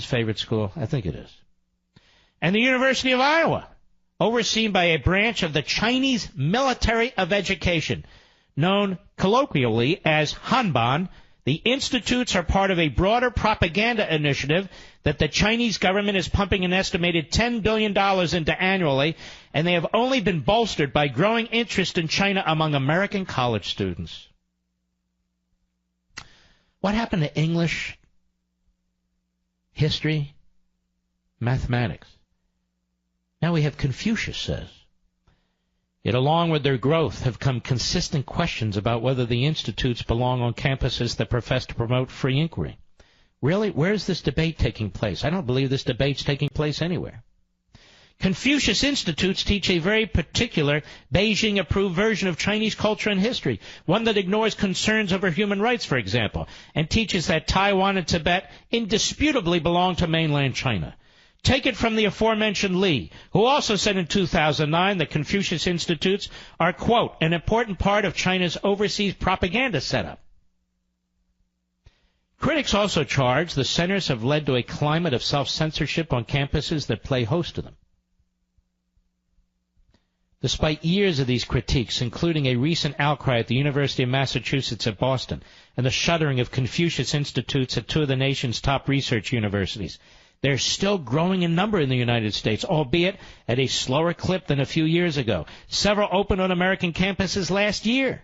favorite school? I think it is. And the University of Iowa, overseen by a branch of the Chinese Military of Education, known colloquially as Hanban. The institutes are part of a broader propaganda initiative that the Chinese government is pumping an estimated $10 billion into annually, and they have only been bolstered by growing interest in China among American college students. What happened to English, history, mathematics? Now we have Confucius says. Yet along with their growth have come consistent questions about whether the institutes belong on campuses that profess to promote free inquiry. Really? Where is this debate taking place? I don't believe this debate's taking place anywhere. Confucius Institutes teach a very particular Beijing-approved version of Chinese culture and history, one that ignores concerns over human rights, for example, and teaches that Taiwan and Tibet indisputably belong to mainland China. Take it from the aforementioned Lee, who also said in 2009 that Confucius Institutes are, quote, an important part of China's overseas propaganda setup. Critics also charge the centers have led to a climate of self-censorship on campuses that play host to them. Despite years of these critiques, including a recent outcry at the University of Massachusetts at Boston and the shuttering of Confucius Institutes at two of the nation's top research universities, they're still growing in number in the United States, albeit at a slower clip than a few years ago. Several opened on American campuses last year.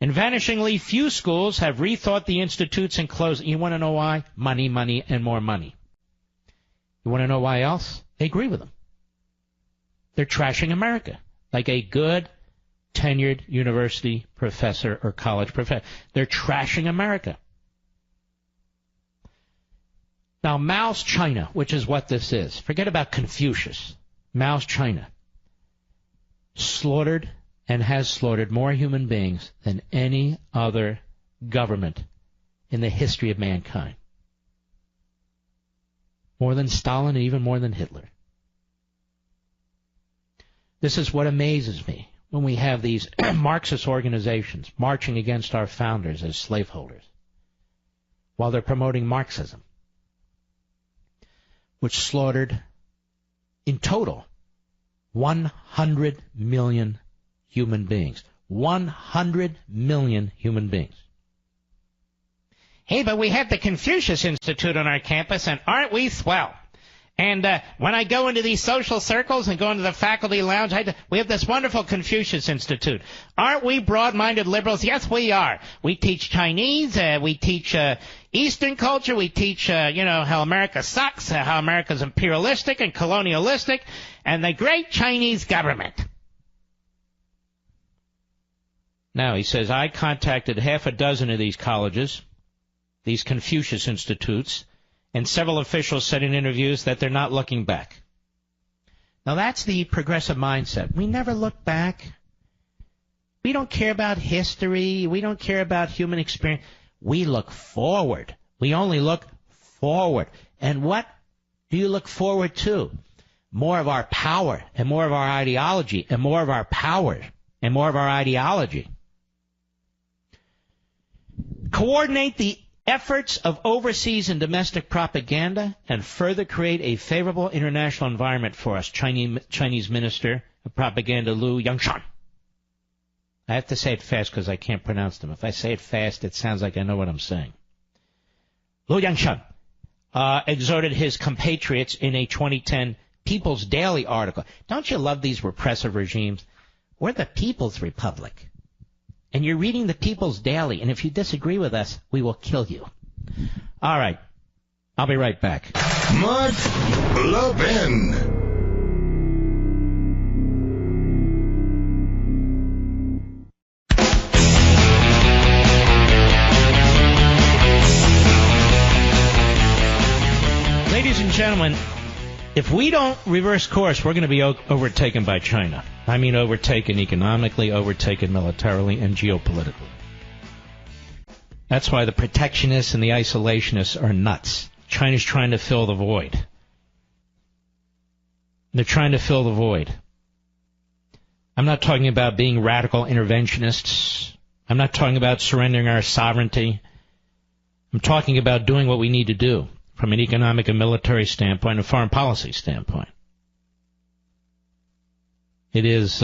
And vanishingly few schools have rethought the institutes and closed. You want to know why? Money, money, and more money. You want to know why else? They agree with them. They're trashing America, like a good, tenured university professor or college professor. They're trashing America. Now, Mao's China, which is what this is, forget about Confucius. Mao's China slaughtered and has slaughtered more human beings than any other government in the history of mankind. More than Stalin and even more than Hitler. This is what amazes me when we have these Marxist organizations marching against our founders as slaveholders while they're promoting Marxism, which slaughtered, in total, 100 million human beings. 100 million human beings. Hey, but we have the Confucius Institute on our campus, and aren't we swell? And when I go into these social circles and go into the faculty lounge, we have this wonderful Confucius Institute. Aren't we broad-minded liberals? Yes, we are. We teach Chinese. We teach Eastern culture. We teach, how America sucks, how America's imperialistic and colonialistic, and the great Chinese government. Now, he says, I contacted half a dozen of these colleges, these Confucius Institutes, and several officials said in interviews that they're not looking back. Now, that's the progressive mindset. We never look back. We don't care about history. We don't care about human experience. We look forward. We only look forward. And what do you look forward to? More of our power and more of our ideology and more of our power and more of our ideology. Coordinate the efforts of overseas and domestic propaganda and further create a favorable international environment for us, Chinese Minister of Propaganda Liu Yangshan. I have to say it fast because I can't pronounce them. If I say it fast, it sounds like I know what I'm saying. Liu Yangshan exhorted his compatriots in a 2010 People's Daily article. Don't you love these repressive regimes? We're the People's Republic. And you're reading the People's Daily, and if you disagree with us, we will kill you. All right. I'll be right back. Mark Levin. Ladies and gentlemen, if we don't reverse course, we're going to be overtaken by China. I mean overtaken economically, overtaken militarily, and geopolitically. That's why the protectionists and the isolationists are nuts. China's trying to fill the void. They're trying to fill the void. I'm not talking about being radical interventionists. I'm not talking about surrendering our sovereignty. I'm talking about doing what we need to do from an economic and military standpoint and foreign policy standpoint. It is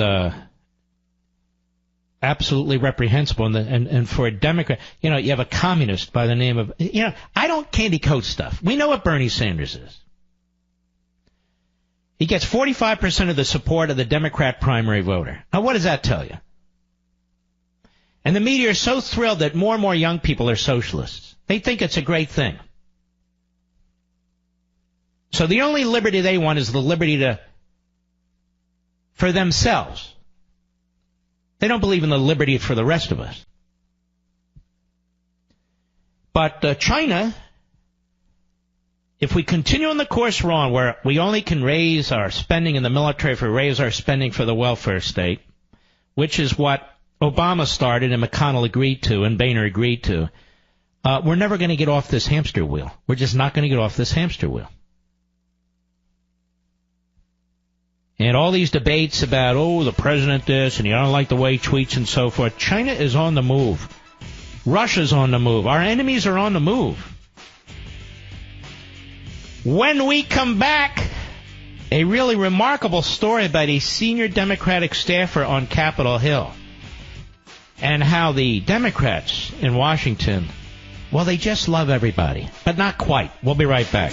absolutely reprehensible. And for a Democrat, you have a communist by the name of, I don't candy coat stuff. We know what Bernie Sanders is. He gets 45% of the support of the Democrat primary voter. Now, what does that tell you? And the media are so thrilled that more and more young people are socialists. They think it's a great thing. So the only liberty they want is the liberty for themselves. They don't believe in the liberty for the rest of us. But China, if we continue on the course we're on, where we only can raise our spending in the military if we raise our spending for the welfare state, which is what Obama started and McConnell agreed to and Boehner agreed to, we're never going to get off this hamster wheel. We're just not going to get off this hamster wheel. And all these debates about, the president this, and you don't like the way he tweets and so forth. China is on the move. Russia's on the move. Our enemies are on the move. When we come back, a really remarkable story about a senior Democratic staffer on Capitol Hill and how the Democrats in Washington, well, they just love everybody, but not quite. We'll be right back.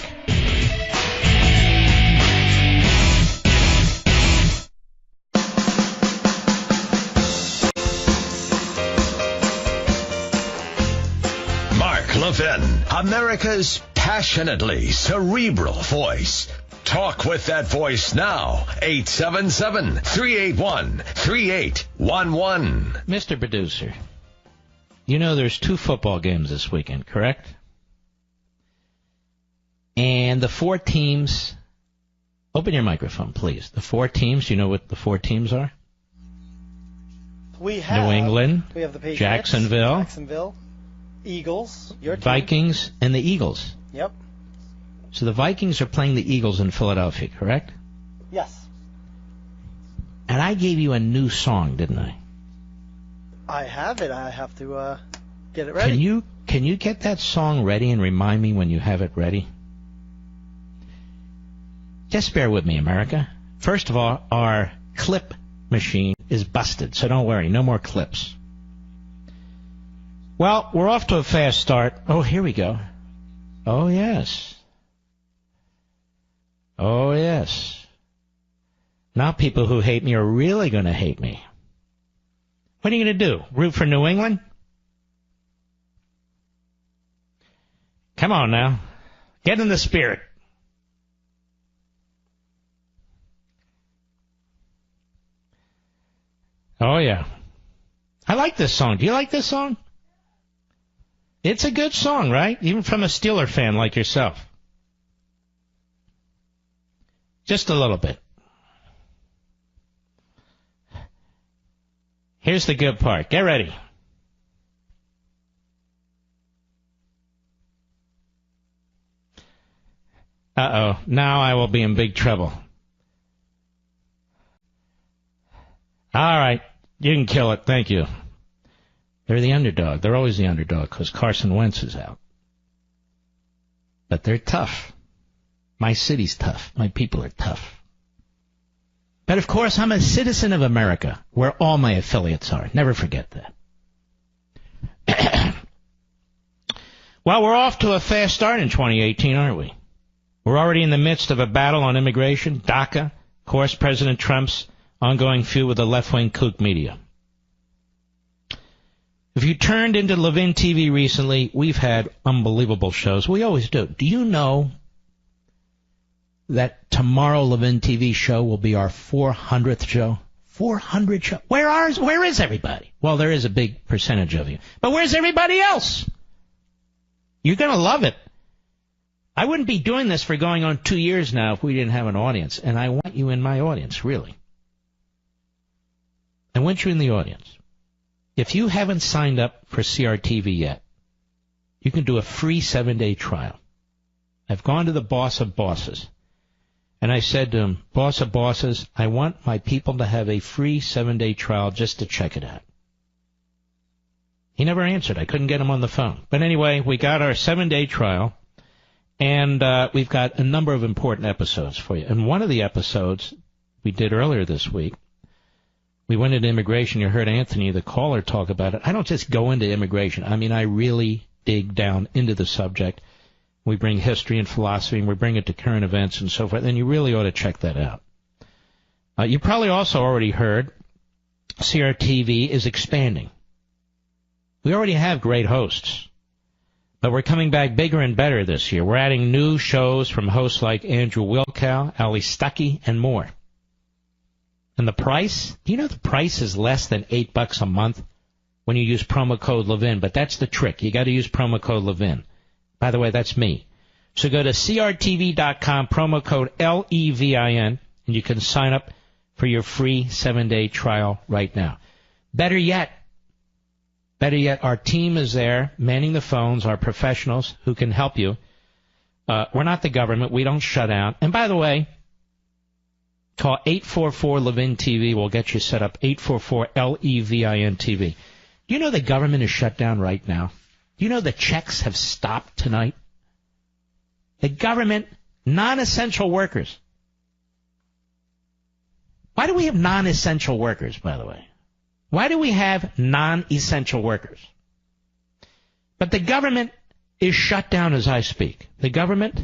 Levin, America's passionately cerebral voice. Talk with that voice now. 877-381-3811. Mr. Producer, there's 2 football games this weekend, correct? And the 4 teams, open your microphone, please. The 4 teams, you know what the 4 teams are? We have New England, we have the Patriots, Jacksonville, Eagles, your team. Vikings, and the Eagles. Yep. So the Vikings are playing the Eagles in Philadelphia, correct? Yes. And I gave you a new song, didn't I? I have it. I have to get it ready. Can you get that song ready and remind me when you have it ready? Just bear with me, America. First of all, our clip machine is busted, so don't worry. No more clips. Well, we're off to a fast start. Oh, here we go. Oh, yes. Oh, yes. Now people who hate me are really going to hate me. What are you going to do? Root for New England? Come on now. Get in the spirit. Oh, yeah. I like this song. Do you like this song? It's a good song, right? Even from a Steeler fan like yourself. Just a little bit. Here's the good part. Get ready. Uh-oh. Now I will be in big trouble. All right. You can kill it. Thank you. They're the underdog. They're always the underdog because Carson Wentz is out. But they're tough. My city's tough. My people are tough. But, of course, I'm a citizen of America, where all my affiliates are. Never forget that. Well, we're off to a fast start in 2018, aren't we? We're already in the midst of a battle on immigration, DACA, of course, President Trump's ongoing feud with the left-wing kook media. If you turned into Levin TV recently, we've had unbelievable shows. We always do. Do you know that tomorrow Levin TV show will be our 400th show? 400 show. Where is everybody? Well, there is a big percentage of you. But where's everybody else? You're going to love it. I wouldn't be doing this for going on 2 years now if we didn't have an audience. And I want you in my audience, really. I want you in the audience. If you haven't signed up for CRTV yet, you can do a free 7-day trial. I've gone to the boss of bosses, and I said to him, boss of bosses, I want my people to have a free 7-day trial just to check it out. He never answered. I couldn't get him on the phone. But anyway, we got our 7-day trial, and we've got a number of important episodes for you. And one of the episodes we did earlier this week, we went into immigration. You heard Anthony, the caller, talk about it. I don't just go into immigration. I mean, I really dig down into the subject. We bring history and philosophy, and we bring it to current events and so forth, and you really ought to check that out. You probably also already heard CRTV is expanding. We already have great hosts, but we're coming back bigger and better this year. We're adding new shows from hosts like Andrew Wilkow, Ali Stuckey, and more. And the price? Do you know the price is less than $8 a month when you use promo code Levin? But that's the trick. You got to use promo code Levin. By the way, that's me. So go to crtv.com, promo code LEVIN, and you can sign up for your free 7-day trial right now. Better yet, our team is there, manning the phones, our professionals who can help you. We're not the government. We don't shut down. And by the way, call 844-LEVIN-TV. We'll get you set up, 844-LEVIN-TV. Do you know the government is shut down right now? Do you know the checks have stopped tonight? The government, non-essential workers. Why do we have non-essential workers, by the way? Why do we have non-essential workers? But the government is shut down as I speak. The government,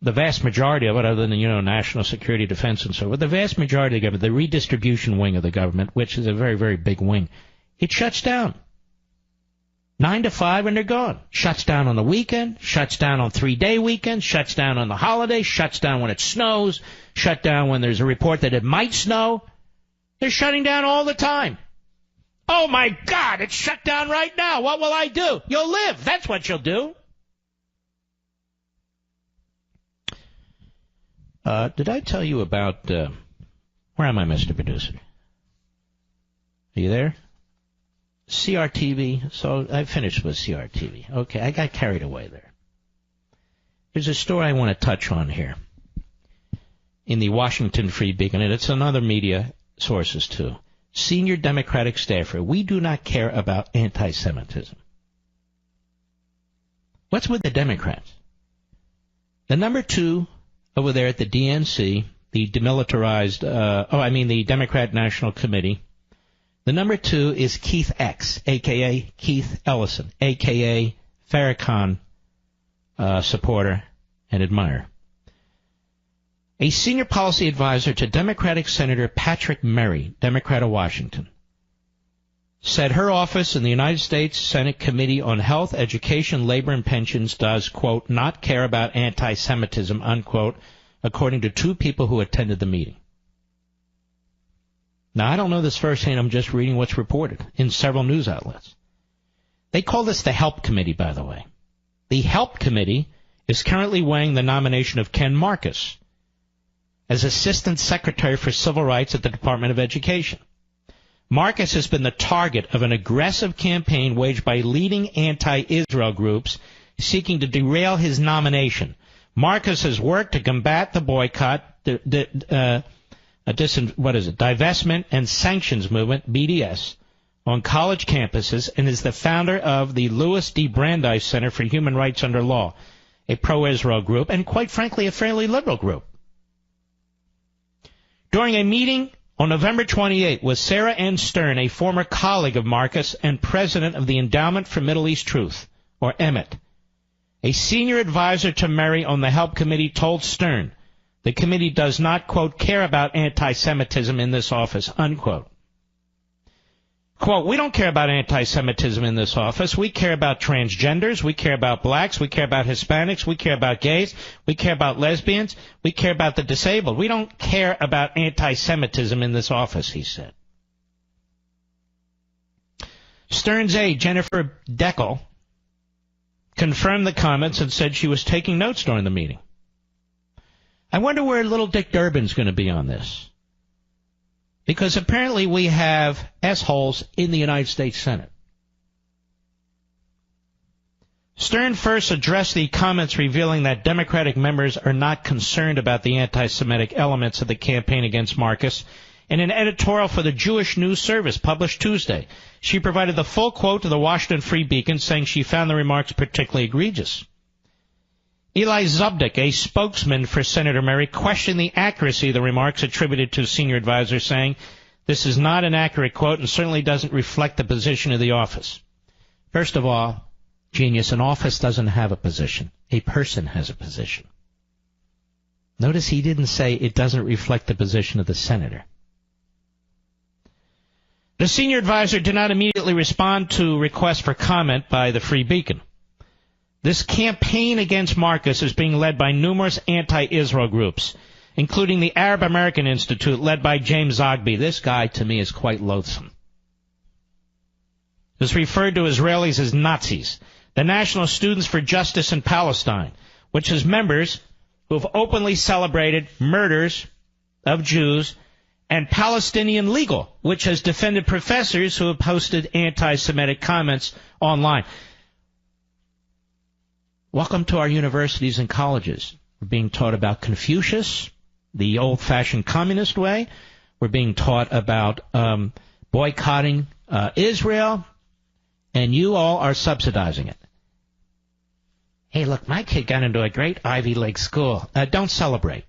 the vast majority of it, other than, national security, defense, and so forth, the vast majority of the government, the redistribution wing of the government, which is a very, very big wing, it shuts down. 9 to 5 and they're gone. Shuts down on the weekend, shuts down on 3-day weekends, shuts down on the holidays, shuts down when it snows, shut down when there's a report that it might snow. They're shutting down all the time. Oh, my God, it's shut down right now. What will I do? You'll live. That's what you'll do. Did I tell you about... where am I, Mr. Producer? Are you there? CRTV. So I finished with CRTV. Okay, I got carried away there. There's a story I want to touch on here in the Washington Free Beacon, and it's another media sources too. Senior Democratic staffer, we do not care about anti-Semitism. What's with the Democrats? The number 2 over there at the DNC, the demilitarized, the Democrat National Committee, the number 2 is Keith X, a.k.a. Keith Ellison, a.k.a. Farrakhan supporter and admirer. A senior policy advisor to Democratic Senator Patrick Murray, Democrat of Washington, said her office in the United States Senate Committee on Health, Education, Labor, and Pensions does, quote, not care about anti-Semitism, unquote, according to 2 people who attended the meeting. Now, I don't know this firsthand. I'm just reading what's reported in several news outlets. They call this the Help Committee, by the way. The Help Committee is currently weighing the nomination of Ken Marcus as Assistant Secretary for Civil Rights at the Department of Education. Marcus has been the target of an aggressive campaign waged by leading anti-Israel groups seeking to derail his nomination. Marcus has worked to combat the boycott, divestment and sanctions movement, BDS, on college campuses, and is the founder of the Louis D. Brandeis Center for Human Rights Under Law, a pro-Israel group, and quite frankly, a fairly liberal group. During a meeting on November 28 with Sarah N. Stern, a former colleague of Marcus and president of the Endowment for Middle East Truth, or EMIT, a senior advisor to Murray on the Help Committee told Stern, the committee does not, quote, care about anti-Semitism in this office, unquote. Quote, we don't care about anti-Semitism in this office. We care about transgenders. We care about blacks. We care about Hispanics. We care about gays. We care about lesbians. We care about the disabled. We don't care about anti-Semitism in this office, he said. Stern's aide, Jennifer Deckel, confirmed the comments and said she was taking notes during the meeting. I wonder where little Dick Durbin's going to be on this. Because apparently we have S-holes in the United States Senate. Stern first addressed the comments revealing that Democratic members are not concerned about the anti-Semitic elements of the campaign against Marcus. In an editorial for the Jewish News Service published Tuesday, she provided the full quote to the Washington Free Beacon, saying she found the remarks particularly egregious. Eli Zubnik, a spokesman for Senator Murray, questioned the accuracy of the remarks attributed to senior advisor, saying, "This is not an accurate quote and certainly doesn't reflect the position of the office." First of all, genius, an office doesn't have a position. A person has a position. Notice he didn't say it doesn't reflect the position of the senator. The senior advisor did not immediately respond to requests for comment by the Free Beacon. This campaign against Marcus is being led by numerous anti-Israel groups, including the Arab American Institute, led by James Zogby. This guy, to me, is quite loathsome. It's referred to Israelis as Nazis. The National Students for Justice in Palestine, which has members who have openly celebrated murders of Jews, and Palestinian Legal, which has defended professors who have posted anti-Semitic comments online. Welcome to our universities and colleges. We're being taught about Confucius, the old-fashioned communist way. We're being taught about boycotting Israel, and you all are subsidizing it. Hey, look, my kid got into a great Ivy League school. Don't celebrate.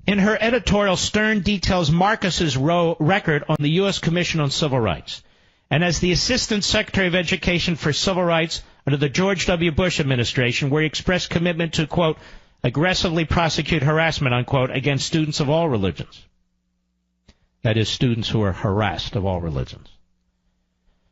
In her editorial, Stern details Marcus's record on the U.S. Commission on Civil Rights. And as the Assistant Secretary of Education for Civil Rights under the George W. Bush administration, where he expressed commitment to, quote, aggressively prosecute harassment, unquote, against students of all religions. That is, students who are harassed of all religions.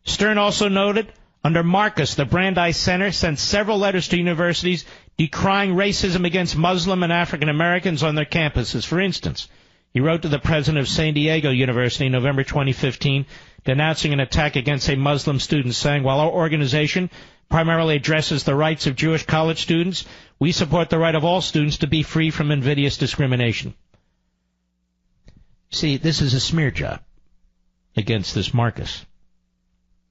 Stern also noted, under Marcus, the Brandeis Center sent several letters to universities decrying racism against Muslim and African Americans on their campuses. For instance, he wrote to the president of San Diego University in November 2015, denouncing an attack against a Muslim student, saying, while our organization primarily addresses the rights of Jewish college students, we support the right of all students to be free from invidious discrimination. See, this is a smear job against this Marcus.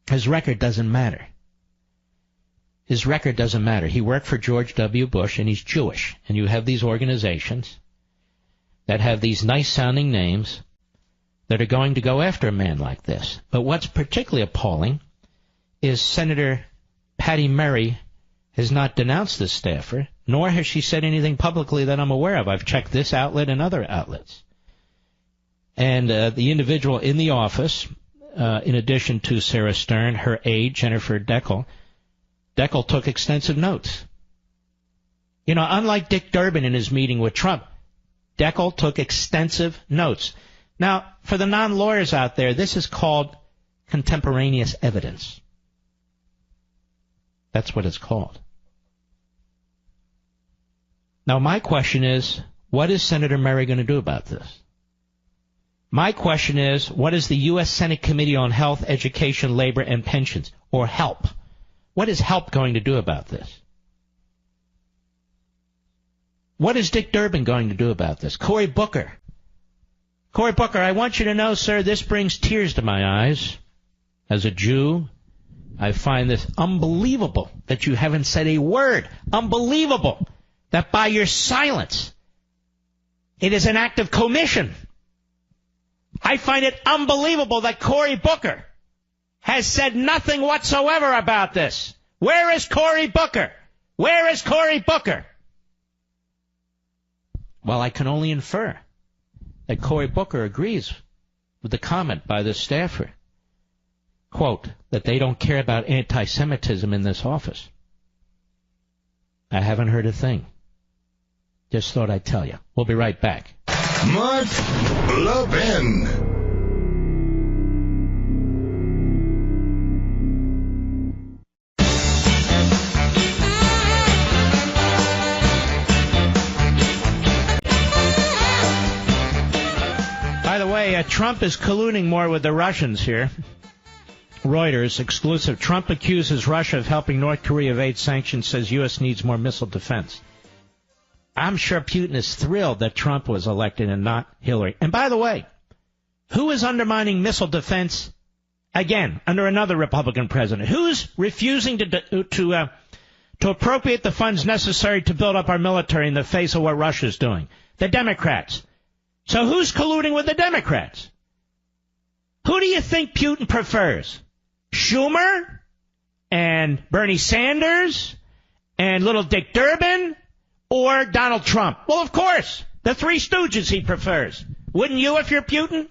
His record doesn't matter. His record doesn't matter. He worked for George W. Bush, and he's Jewish. And you have these organizations that have these nice-sounding names that are going to go after a man like this. But what's particularly appalling is Senator Patty Murray has not denounced this staffer, nor has she said anything publicly that I'm aware of. I've checked this outlet and other outlets. And the individual in the office, in addition to Sarah Stern, her aide, Jennifer Deckel took extensive notes. You know, unlike Dick Durbin in his meeting with Trump, Deckel took extensive notes. Now, for the non-lawyers out there, this is called contemporaneous evidence. That's what it's called. Now, my question is, what is Senator Murray going to do about this? My question is, what is the U.S. Senate Committee on Health, Education, Labor, and Pensions, or HELP? What is HELP going to do about this? What is Dick Durbin going to do about this? Cory Booker, I want you to know, sir, this brings tears to my eyes. As a Jew, I find this unbelievable that you haven't said a word. Unbelievable that by your silence, it is an act of commission. I find it unbelievable that Cory Booker has said nothing whatsoever about this. Where is Cory Booker? Where is Cory Booker? Well, I can only infer that Cory Booker agrees with the comment by the staffer, quote, that they don't care about anti-Semitism in this office. I haven't heard a thing. Just thought I'd tell you. We'll be right back. Mark Levin. By the way, Trump is colluding more with the Russians here. Reuters, exclusive. Trump accuses Russia of helping North Korea evade sanctions, says U.S. needs more missile defense. I'm sure Putin is thrilled that Trump was elected and not Hillary. And by the way, who is undermining missile defense Again, under another Republican president. Who's refusing to appropriate the funds necessary to build up our military in the face of what Russia's doing? The Democrats. So who's colluding with the Democrats? Who do you think Putin prefers? Schumer and Bernie Sanders and little Dick Durbin or Donald Trump? Well, of course, the Three Stooges he prefers. Wouldn't you if you're Putin?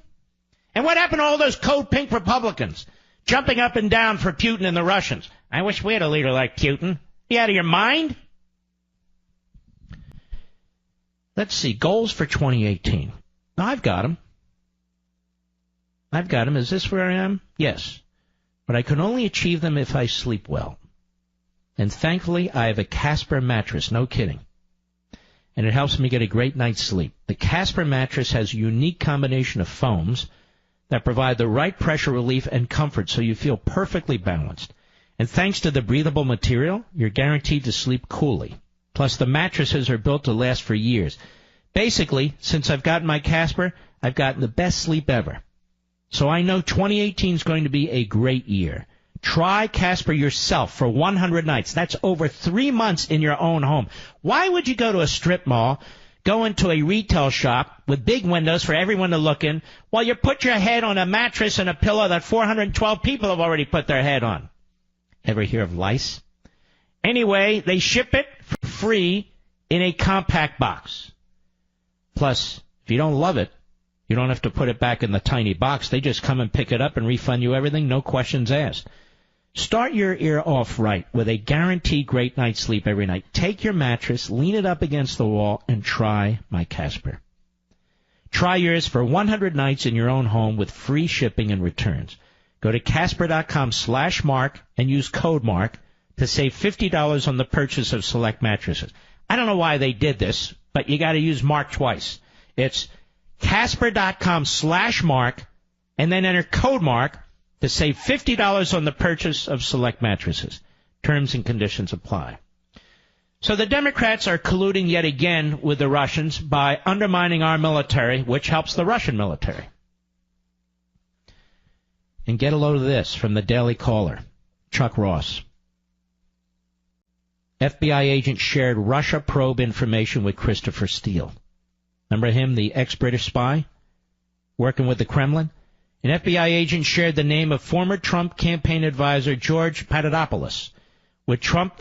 And what happened to all those code pink Republicans jumping up and down for Putin and the Russians? I wish we had a leader like Putin. You out of your mind? Let's see. Goals for 2018. Now, I've got them. Is this where I am? Yes. But I can only achieve them if I sleep well. And thankfully, I have a Casper mattress. No kidding. And it helps me get a great night's sleep. The Casper mattress has a unique combination of foams that provide the right pressure relief and comfort so you feel perfectly balanced. And thanks to the breathable material, you're guaranteed to sleep coolly. Plus, the mattresses are built to last for years. Basically, since I've gotten my Casper, I've gotten the best sleep ever. So I know 2018 is going to be a great year. Try Casper yourself for 100 nights. That's over 3 months in your own home. Why would you go to a strip mall, go into a retail shop with big windows for everyone to look in, while you put your head on a mattress and a pillow that 412 people have already put their head on? Ever hear of lice? Anyway, they ship it for free in a compact box. Plus, if you don't love it, you don't have to put it back in the tiny box. They just come and pick it up and refund you everything, no questions asked. Start your ear off right with a guaranteed great night's sleep every night. Take your mattress, lean it up against the wall, and try my Casper. Try yours for 100 nights in your own home with free shipping and returns. Go to Casper.com/Mark and use code Mark to save $50 on the purchase of select mattresses. I don't know why they did this, but you got to use Mark twice. It's Casper.com/Mark and then enter code Mark to save $50 on the purchase of select mattresses. Terms and conditions apply. So the Democrats are colluding yet again with the Russians by undermining our military, which helps the Russian military. And get a load of this from the Daily Caller. Chuck Ross. FBI agent shared Russia probe information with Christopher Steele. Remember him, the ex-British spy working with the Kremlin? An FBI agent shared the name of former Trump campaign advisor George Papadopoulos with Trump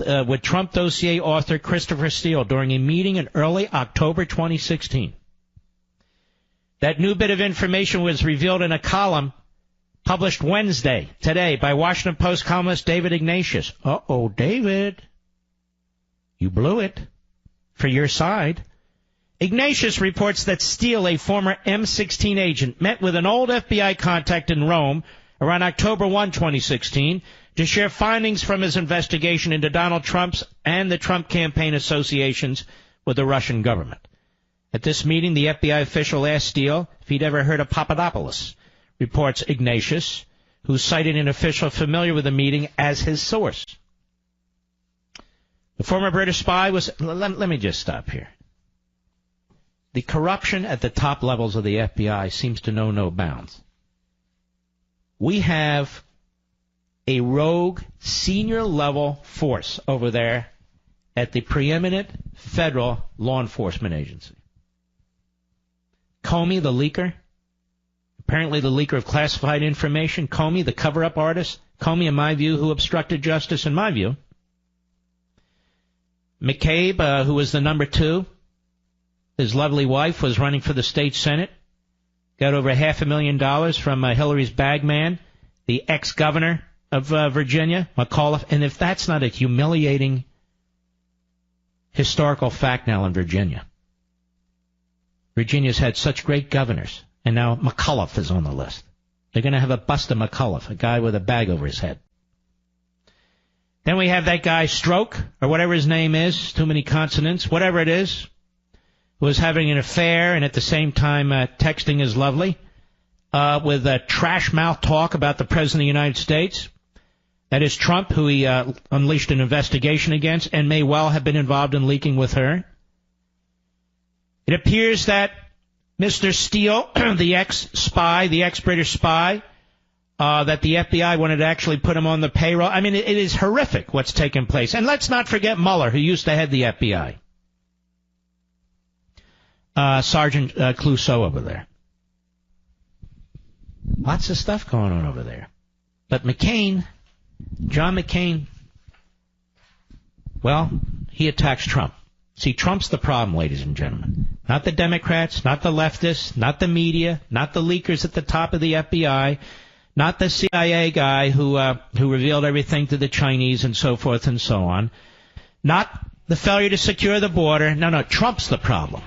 dossier author Christopher Steele during a meeting in early October 2016. That new bit of information was revealed in a column published Wednesday, today, by Washington Post columnist David Ignatius. Uh-oh, David. You blew it. For your side. Ignatius reports that Steele, a former M16 agent, met with an old FBI contact in Rome around October 1, 2016, to share findings from his investigation into Donald Trump's and the Trump campaign associations with the Russian government. At this meeting, the FBI official asked Steele if he'd ever heard of Papadopoulos, reports Ignatius, who cited an official familiar with the meeting as his source. The former British spy was... Let me just stop here. The corruption at the top levels of the FBI seems to know no bounds. We have a rogue senior-level force over there at the preeminent federal law enforcement agency. Comey, the leaker, apparently the leaker of classified information. Comey, the cover-up artist. Comey, in my view, who obstructed justice, in my view. McCabe, who was the number 2. His lovely wife was running for the state senate. Got over $500,000 from Hillary's bagman, the ex-governor of Virginia, McAuliffe. And if that's not a humiliating historical fact now in Virginia. Virginia's had such great governors, and now McAuliffe is on the list. They're going to have a bust of McAuliffe, a guy with a bag over his head. Then we have that guy Stroke, or whatever his name is, too many consonants, whatever it is, who was having an affair and at the same time texting his lovely with trash mouth talk about the President of the United States. That is Trump, who he unleashed an investigation against and may well have been involved in leaking with her. It appears that Mr. Steele, the ex-spy, the ex-British spy, that the FBI wanted to actually put him on the payroll. I mean, it is horrific what's taken place. And let's not forget Mueller, who used to head the FBI. Sergeant Clouseau over there. Lots of stuff going on over there. But McCain, John McCain, well, he attacks Trump. See, Trump's the problem, ladies and gentlemen. Not the Democrats, not the leftists, not the media, not the leakers at the top of the FBI, not the CIA guy who revealed everything to the Chinese and so forth and so on. Not the failure to secure the border. No, Trump's the problem.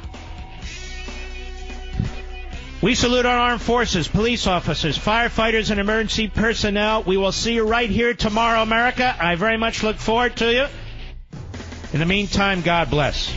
We salute our armed forces, police officers, firefighters, and emergency personnel. We will see you right here tomorrow, America. I very much look forward to you. In the meantime, God bless.